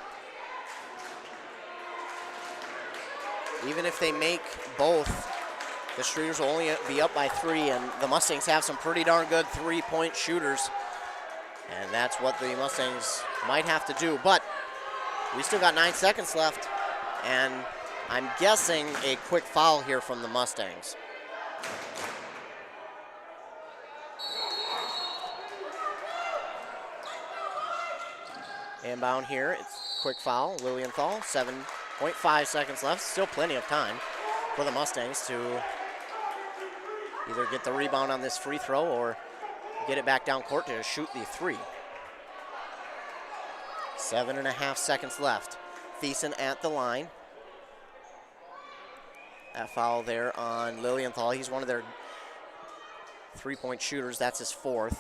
even if they make both, the Streeters will only be up by 3, and the Mustangs have some pretty darn good 3-point shooters. And that's what the Mustangs might have to do. But we still got 9 seconds left, and I'm guessing a quick foul here from the Mustangs. Inbound here, it's quick foul, Lilienthal, 7.5 seconds left. Still plenty of time for the Mustangs to either get the rebound on this free throw or get it back down court to shoot the 3. 7.5 seconds left. Thiessen at the line. That foul there on Lilienthal. He's one of their 3-point shooters. That's his 4th.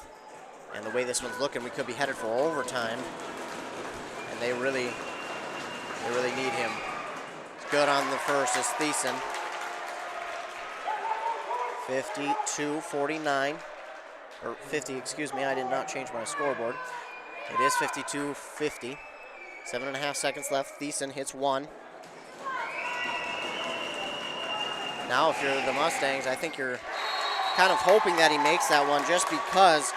And the way this one's looking, we could be headed for overtime. And they really need him. Good on the first is Thiessen. 52-49, or 50, excuse me, I did not change my scoreboard. It is 52-50. 7.5 seconds left. Thiessen hits one. Now if you're the Mustangs, I think you're kind of hoping that he makes that one just because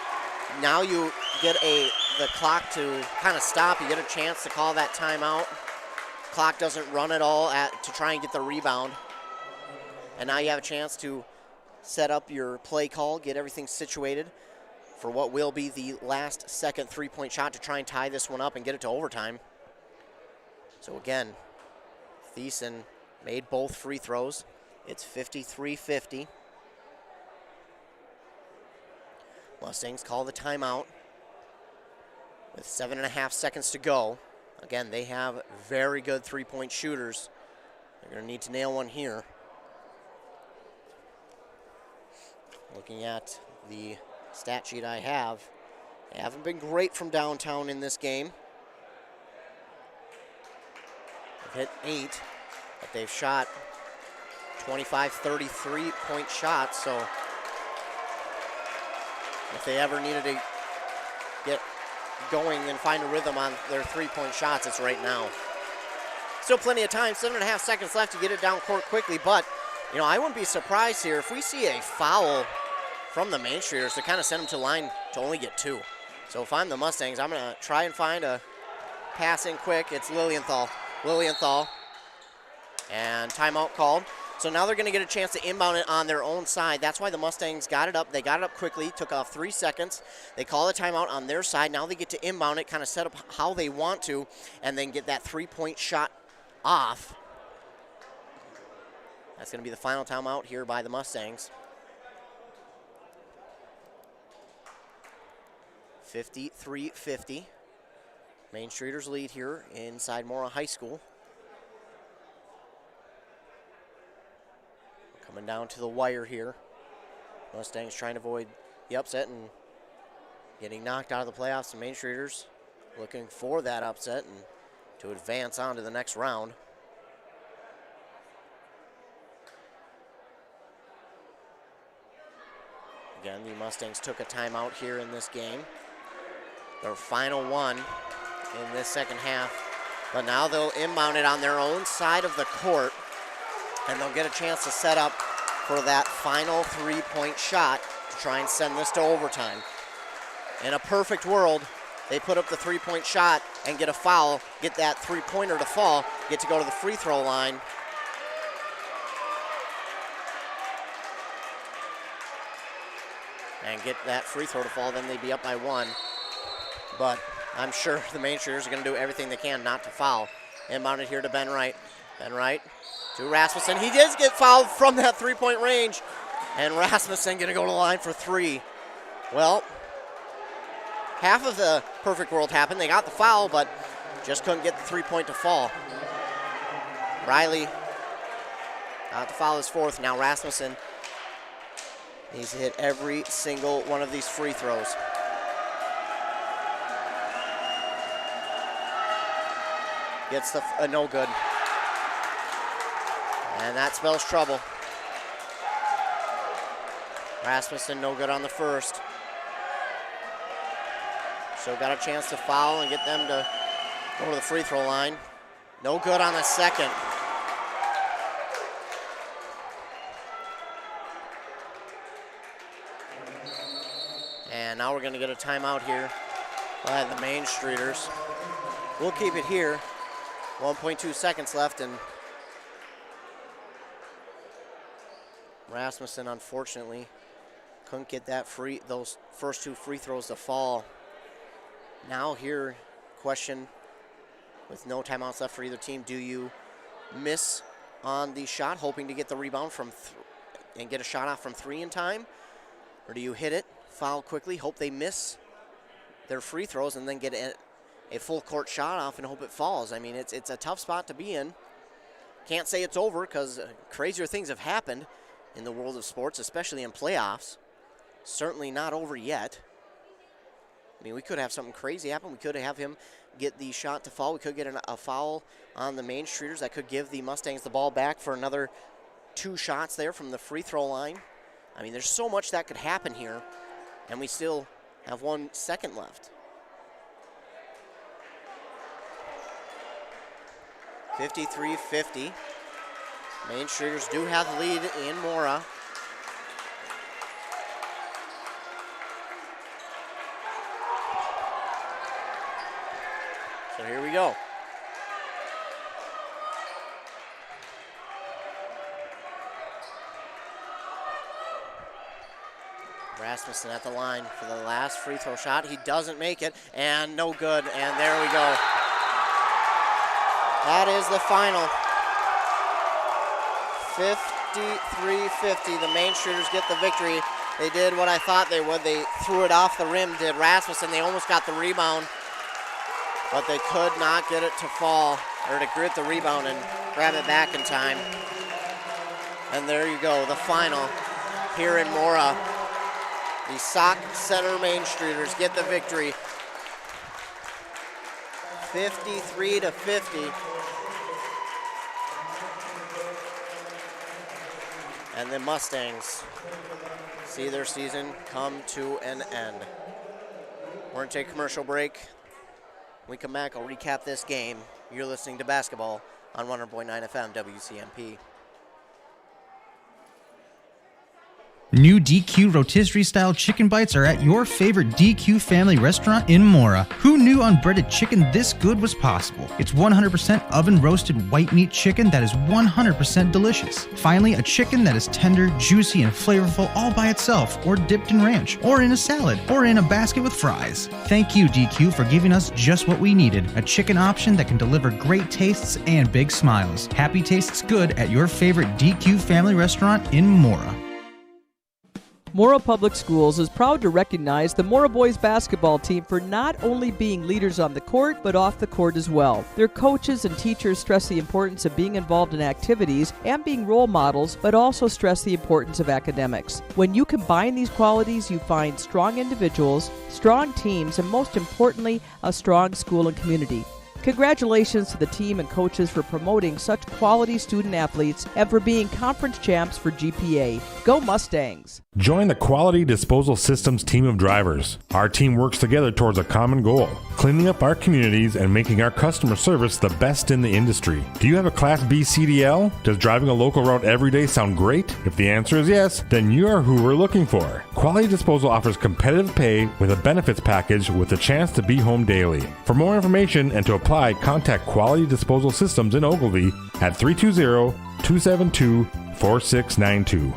now you get the clock to kind of stop. You get a chance to call that timeout. Clock doesn't run at all to try and get the rebound. And now you have a chance to set up your play call, get everything situated for what will be the last second three-point shot to try and tie this one up and get it to overtime. So again, Thiessen made both free throws. It's 53-50. Mustangs call the timeout with 7.5 seconds to go. Again, they have very good three-point shooters. They're going to need to nail one here. Looking at the stat sheet I have, they haven't been great from downtown in this game. They've hit 8, but they've shot 25, 33-point shots, so if they ever needed to get going and find a rhythm on their three-point shots, it's right now. Still plenty of time, 7.5 seconds left to get it down court quickly, but you know, I wouldn't be surprised here if we see a foul from the Main Streeters to kind of send them to line to only get 2. So if I'm the Mustangs, I'm going to try and find a pass in quick. It's Lilienthal. And timeout called. So now they're going to get a chance to inbound it on their own side. That's why the Mustangs got it up. They got it up quickly, took off 3 seconds. They call the timeout on their side. Now they get to inbound it, kind of set up how they want to, and then get that three-point shot off. That's going to be the final timeout here by the Mustangs. 53-50. Main Streeters lead here inside Mora High School. Coming down to the wire here. Mustangs trying to avoid the upset and getting knocked out of the playoffs. The Main Streeters looking for that upset and to advance on to the next round. Again, the Mustangs took a timeout here in this game. Their final one in this second half. But now they'll inbound it on their own side of the court, and they'll get a chance to set up for that final three-point shot to try and send this to overtime. In a perfect world, they put up the three-point shot and get a foul, get that three-pointer to fall, get to go to the free throw line. And get that free throw to fall, then they'd be up by 1. But I'm sure the Main Streeters are going to do everything they can not to foul. Inbounded here to Ben Wright. Ben Wright to Rasmussen. He does get fouled from that three-point range. And Rasmussen going to go to the line for 3. Well, half of the perfect world happened. They got the foul, but just couldn't get the three-point to fall. Riley got to foul his 4th. Now Rasmussen needs to hit every single one of these free throws. Gets the no good. And that spells trouble. Rasmussen no good on the first. So got a chance to foul and get them to go to the free throw line. No good on the second. And now we're going to get a timeout here by the Main Streeters. We'll keep it here. 1.2 seconds left, and Rasmussen unfortunately couldn't get those first 2 free throws to fall. Now here, question with no timeouts left for either team. Do you miss on the shot, hoping to get the rebound from and get a shot off from 3 in time? Or do you hit it, foul quickly, hope they miss their free throws, and then get a full court shot off and hope it falls? I mean, it's a tough spot to be in. Can't say it's over because crazier things have happened in the world of sports, especially in playoffs. Certainly not over yet. I mean, we could have something crazy happen. We could have him get the shot to fall. We could get a foul on the Main Streeters that could give the Mustangs the ball back for another 2 shots there from the free throw line. I mean, there's so much that could happen here, and we still have 1 second left. 53-50. Main Streeters do have the lead in Mora. So here we go. Rasmussen at the line for the last free throw shot. He doesn't make it, and no good, and there we go. That is the final. 53-50, the Main Streeters get the victory. They did what I thought they would. They threw it off the rim, did Rasmussen. They almost got the rebound, but they could not get it to fall, or to grit the rebound and grab it back in time. And there you go, the final here in Mora. The Sauk Center Main Streeters get the victory. 53-50. And the Mustangs see their season come to an end. We're going to take a commercial break. When we come back, I'll recap this game. You're listening to basketball on 100.9 FM WCMP. New DQ rotisserie style chicken bites are at your favorite DQ family restaurant in Mora. Who knew unbreaded chicken this good was possible? It's 100% oven roasted white meat chicken that is 100% delicious. Finally, a chicken that is tender, juicy, and flavorful all by itself, or dipped in ranch, or in a salad, or in a basket with fries. Thank you, DQ, for giving us just what we needed, a chicken option that can deliver great tastes and big smiles. Happy tastes good at your favorite DQ family restaurant in Mora. Mora Public Schools is proud to recognize the Mora boys basketball team for not only being leaders on the court, but off the court as well. Their coaches and teachers stress the importance of being involved in activities and being role models, but also stress the importance of academics. When you combine these qualities, you find strong individuals, strong teams, and most importantly, a strong school and community. Congratulations to the team and coaches for promoting such quality student athletes and for being conference champs for GPA. Go Mustangs! Join the Quality Disposal Systems team of drivers. Our team works together towards a common goal, cleaning up our communities and making our customer service the best in the industry. Do you have a Class B CDL? Does driving a local route every day sound great? If the answer is yes, then you are who we're looking for. Quality Disposal offers competitive pay with a benefits package with a chance to be home daily. For more information and to apply, contact Quality Disposal Systems in Ogilvie at 320-272-4692.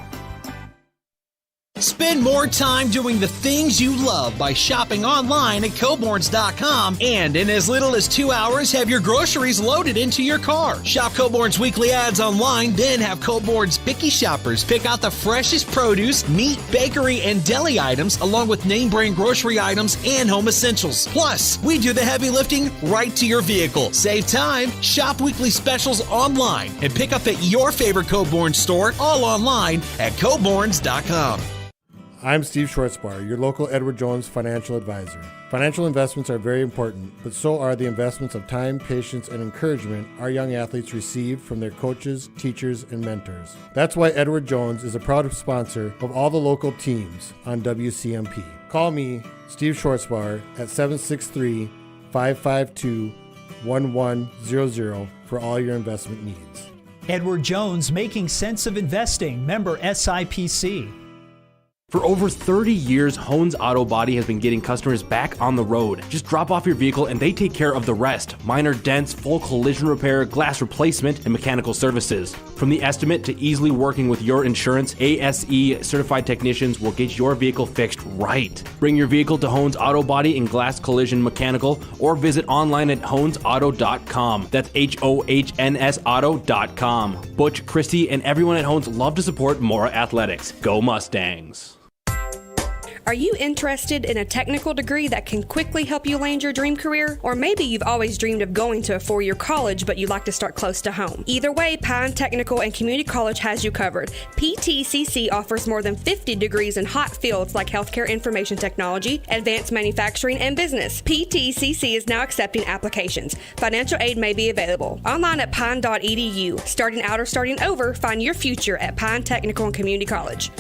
Spend more time doing the things you love by shopping online at Coborns.com, and in as little as 2 hours, have your groceries loaded into your car. Shop Coborn's weekly ads online, then have Coborn's picky shoppers pick out the freshest produce, meat, bakery, and deli items, along with name brand grocery items and home essentials. Plus, we do the heavy lifting right to your vehicle. Save time, shop weekly specials online, and pick up at your favorite Coborn store, all online at Coborns.com. I'm Steve Schwartzbar, your local Edward Jones financial advisor. Financial investments are very important, but so are the investments of time, patience, and encouragement our young athletes receive from their coaches, teachers, and mentors. That's why Edward Jones is a proud sponsor of all the local teams on WCMP. Call me, Steve Schwartzbar, at 763-552-1100 for all your investment needs. Edward Jones, making sense of investing. Member SIPC. For over 30 years, Hones Auto Body has been getting customers back on the road. Just drop off your vehicle and they take care of the rest. Minor dents, full collision repair, glass replacement, and mechanical services. From the estimate to easily working with your insurance, ASE certified technicians will get your vehicle fixed right. Bring your vehicle to Hones Auto Body in Glass Collision Mechanical or visit online at honesauto.com. That's HOHNS auto.com. Butch, Christy, and everyone at Hones love to support Mora Athletics. Go Mustangs! Are you interested in a technical degree that can quickly help you land your dream career? Or maybe you've always dreamed of going to a four-year college, but you'd like to start close to home. Either way, Pine Technical and Community College has you covered. PTCC offers more than 50 degrees in hot fields like healthcare information technology, advanced manufacturing, and business. PTCC is now accepting applications. Financial aid may be available. Online at pine.edu. Starting out or starting over, find your future at Pine Technical and Community College.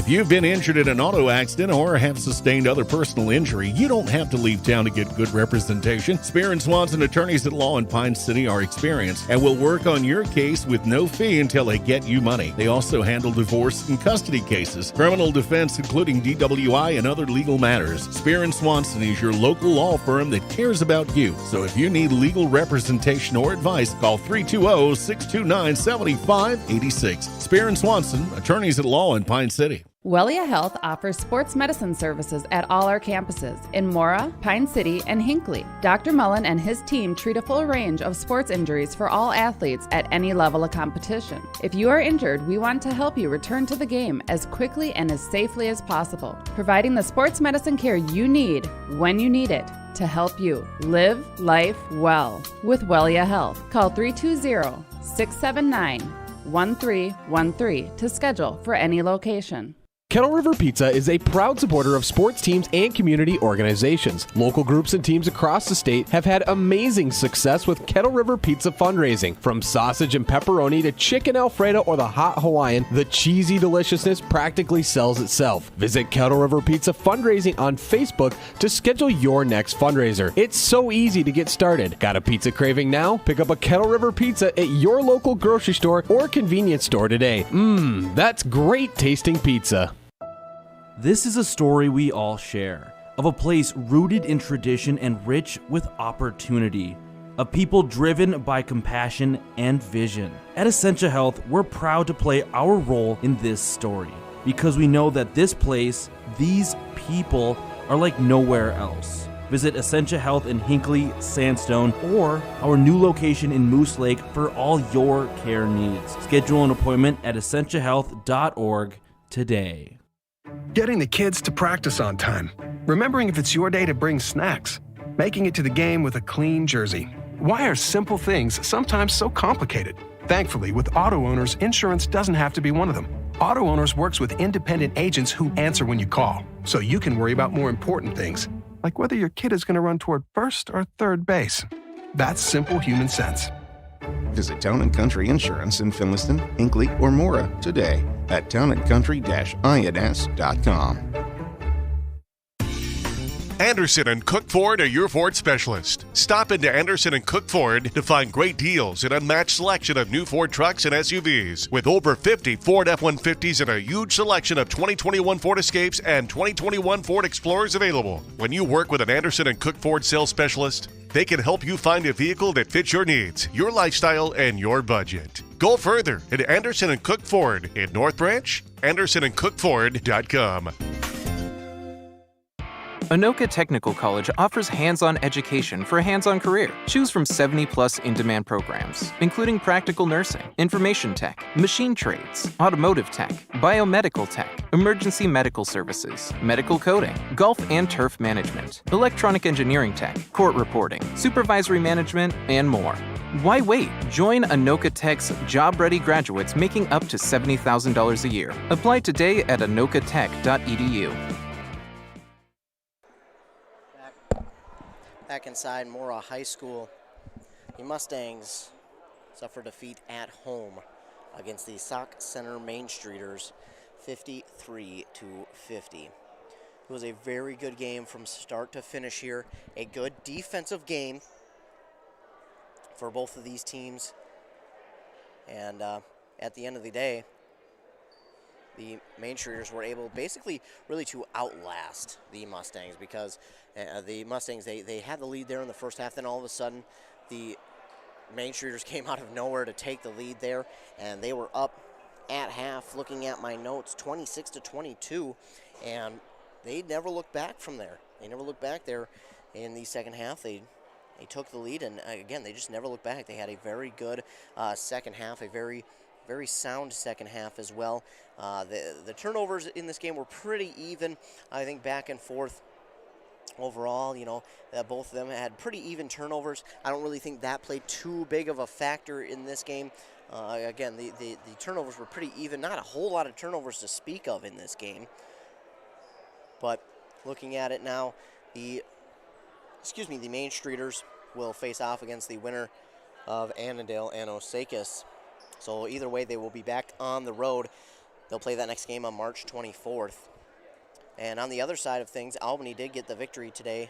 you've been injured in an auto accident or have sustained other personal injury, you don't have to leave town to get good representation. Spear and Swanson attorneys at law in Pine City are experienced and will work on your case with no fee until they get you money. They also handle divorce and custody cases, criminal defense, including DWI and other legal matters. Spear and Swanson is your local law firm that cares about you. So if you need legal representation or advice, call 320-629-7586. Spear and Swanson, attorneys at law in Pine City. Wellia Health offers sports medicine services at all our campuses in Mora, Pine City, and Hinckley. Dr. Mullen and his team treat a full range of sports injuries for all athletes at any level of competition. If you are injured, we want to help you return to the game as quickly and as safely as possible, providing the sports medicine care you need when you need it to help you live life well with Wellia Health. Call 320-679-1313 to schedule for any location. Kettle River Pizza is a proud supporter of sports teams and community organizations. Local groups and teams across the state have had amazing success with Kettle River Pizza fundraising. From sausage and pepperoni to chicken Alfredo or the hot Hawaiian, the cheesy deliciousness practically sells itself. Visit Kettle River Pizza fundraising on Facebook to schedule your next fundraiser. It's so easy to get started. Got a pizza craving now? Pick up a Kettle River Pizza at your local grocery store or convenience store today. That's great tasting pizza. This is a story we all share, of a place rooted in tradition and rich with opportunity, of people driven by compassion and vision. At Essentia Health, we're proud to play our role in this story, because we know that this place, these people, are like nowhere else. Visit Essentia Health in Hinckley, Sandstone, or our new location in Moose Lake for all your care needs. Schedule an appointment at essentiahealth.org today. Getting the kids to practice on time. Remembering if it's your day to bring snacks. Making it to the game with a clean jersey. Why are simple things sometimes so complicated? Thankfully, with auto owners, insurance doesn't have to be one of them. Auto Owners works with independent agents who answer when you call, so you can worry about more important things, like whether your kid is going to run toward first or third base. That's simple human sense. Visit Town & Country Insurance in Finliston, Hinckley, or Mora today at townandcountry-ins.com. Anderson and Cook Ford are your Ford specialist. Stop into Anderson and Cook Ford to find great deals and unmatched selection of new Ford trucks and SUVs. With over 50 Ford F-150s and a huge selection of 2021 Ford Escapes and 2021 Ford Explorers available. When you work with an Anderson and Cook Ford sales specialist, they can help you find a vehicle that fits your needs, your lifestyle, and your budget. Go further at Anderson and Cook Ford in North Branch, AndersonandCookFord.com. Anoka Technical College offers hands-on education for a hands-on career. Choose from 70-plus in-demand programs, including practical nursing, information tech, machine trades, automotive tech, biomedical tech, emergency medical services, medical coding, golf and turf management, electronic engineering tech, court reporting, supervisory management, and more. Why wait? Join Anoka Tech's job-ready graduates making up to $70,000 a year. Apply today at anokatech.edu. Back inside Mora High School, the Mustangs suffer defeat at home against the Sauk Center Main Streeters, 53-50. It was a very good game from start to finish here. A good defensive game for both of these teams. And at the end of the day, the Main Streeters were able basically really to outlast the Mustangs, because the Mustangs, they had the lead there in the first half. Then all of a sudden, the Main Streeters came out of nowhere to take the lead there, and they were up at half, looking at my notes, 26-22, and they never looked back from there. They never looked back there in the second half. They took the lead, and again, they just never looked back. They had a very good second half, a very sound second half as well. The turnovers in this game were pretty even, I think, back and forth. Overall, both of them had pretty even turnovers. I don't really think that played too big of a factor in this game. Again, the turnovers were pretty even. Not a whole lot of turnovers to speak of in this game. But looking at it now, the Main Streeters will face off against the winner of Annandale and Osakis. So either way, they will be back on the road They'll play that next game on March 24th. And on the other side of things, Albany did get the victory today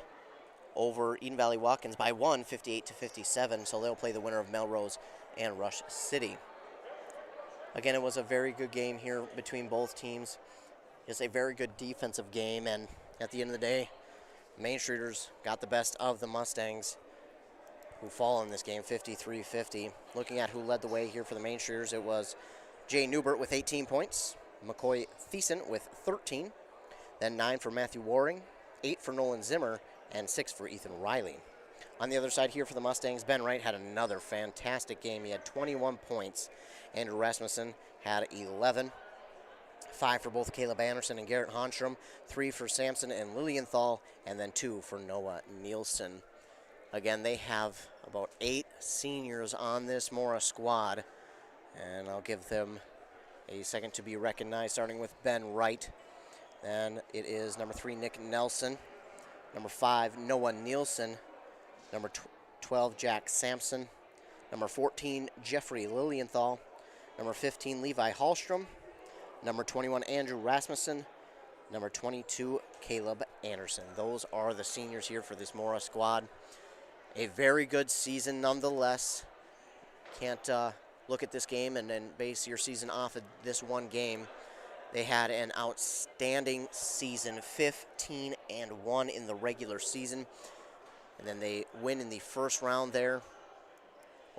over Eden Valley Watkins by 58-57, so they'll play the winner of Melrose and Rush City. Again, it was a very good game here between both teams. Just a very good defensive game, and at the end of the day, Main Streeters got the best of the Mustangs, who fall in this game 53-50. Looking at who led the way here for the Main Streeters, it was Jay Newbert with 18 points, McCoy Thiessen with 13, then 9 for Matthew Waring, 8 for Nolan Zimmer, and 6 for Ethan Riley. On the other side here for the Mustangs, Ben Wright had another fantastic game. He had 21 points. Andrew Rasmussen had 11. 5 for both Caleb Anderson and Garrett Honstrom, 3 for Samson and Lilienthal, and then 2 for Noah Nielsen. Again, they have about 8 seniors on this Mora squad, and I'll give them a second to be recognized, starting with Ben Wright. Then it is number 3, Nick Nelson. Number 5, Noah Nielsen. Number 12, Jack Sampson. Number 14, Jeffrey Lilienthal. Number 15, Levi Hallstrom. Number 21, Andrew Rasmussen. Number 22, Caleb Anderson. Those are the seniors here for this Mora squad. A very good season nonetheless. Can't look at this game and then base your season off of this one game. They had an outstanding season, 15-1 in the regular season. And then they win in the first round there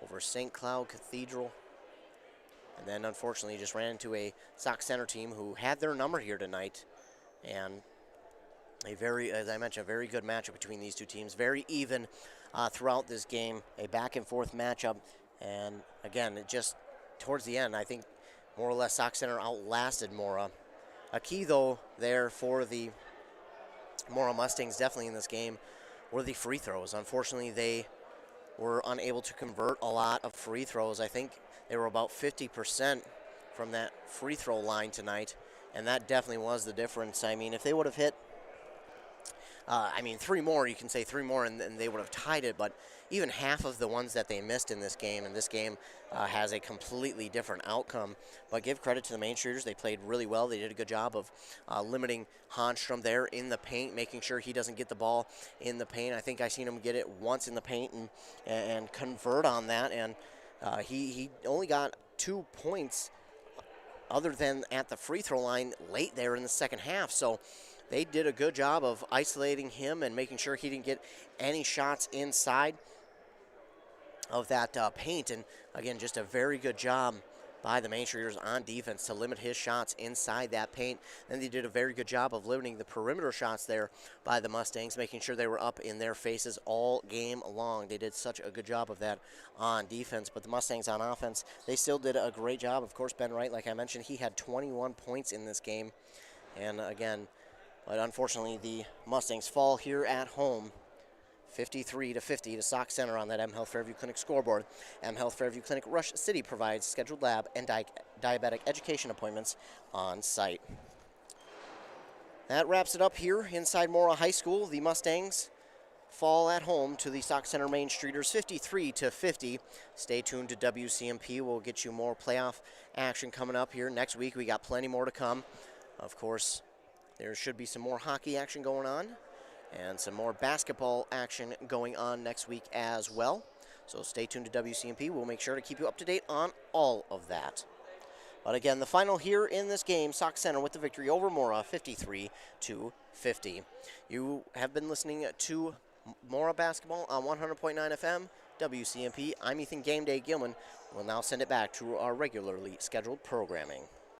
over St. Cloud Cathedral. And then unfortunately just ran into a Sauk Center team who had their number here tonight. And a very, as I mentioned, a very good matchup between these two teams. Very even throughout this game, a back and forth matchup. And again, it just towards the end, I think more or less Sauk Center outlasted Mora. A key though there for the Mora Mustangs definitely in this game were the free throws. Unfortunately, they were unable to convert a lot of free throws. I think they were about 50% from that free throw line tonight, and that definitely was the difference. I mean, if they would have hit, 3 more, you can say 3 more, and they would have tied it, but even half of the ones that they missed in this game, and this game has a completely different outcome. But give credit to the Main Streeters. They played really well. They did a good job of limiting Honstrom there in the paint, making sure he doesn't get the ball in the paint. I think I seen him get it once in the paint and convert on that, and he only got 2 points other than at the free throw line late there in the second half. So they did a good job of isolating him and making sure he didn't get any shots inside of that paint. And again, just a very good job by the Main Streeters on defense to limit his shots inside that paint. Then they did a very good job of limiting the perimeter shots there by the Mustangs, making sure they were up in their faces all game long. They did such a good job of that on defense, but the Mustangs on offense, they still did a great job. Of course, Ben Wright, like I mentioned, he had 21 points in this game. And again, but unfortunately, the Mustangs fall here at home 53-50 to Sauk Center on that M Health Fairview Clinic scoreboard. M Health Fairview Clinic Rush City provides scheduled lab and diabetic education appointments on site. That wraps it up here inside Mora High School. The Mustangs fall at home to the Sauk Center Main Streeters 53-50. Stay tuned to WCMP. We'll get you more playoff action coming up here next week. We got plenty more to come. Of course, there should be some more hockey action going on and some more basketball action going on next week as well. So stay tuned to WCMP. We'll make sure to keep you up to date on all of that. But again, the final here in this game, Sauk Center with the victory over Mora, 53-50. You have been listening to Mora Basketball on 100.9 FM, WCMP. I'm Ethan Game Day Gilman. We'll now send it back to our regularly scheduled programming.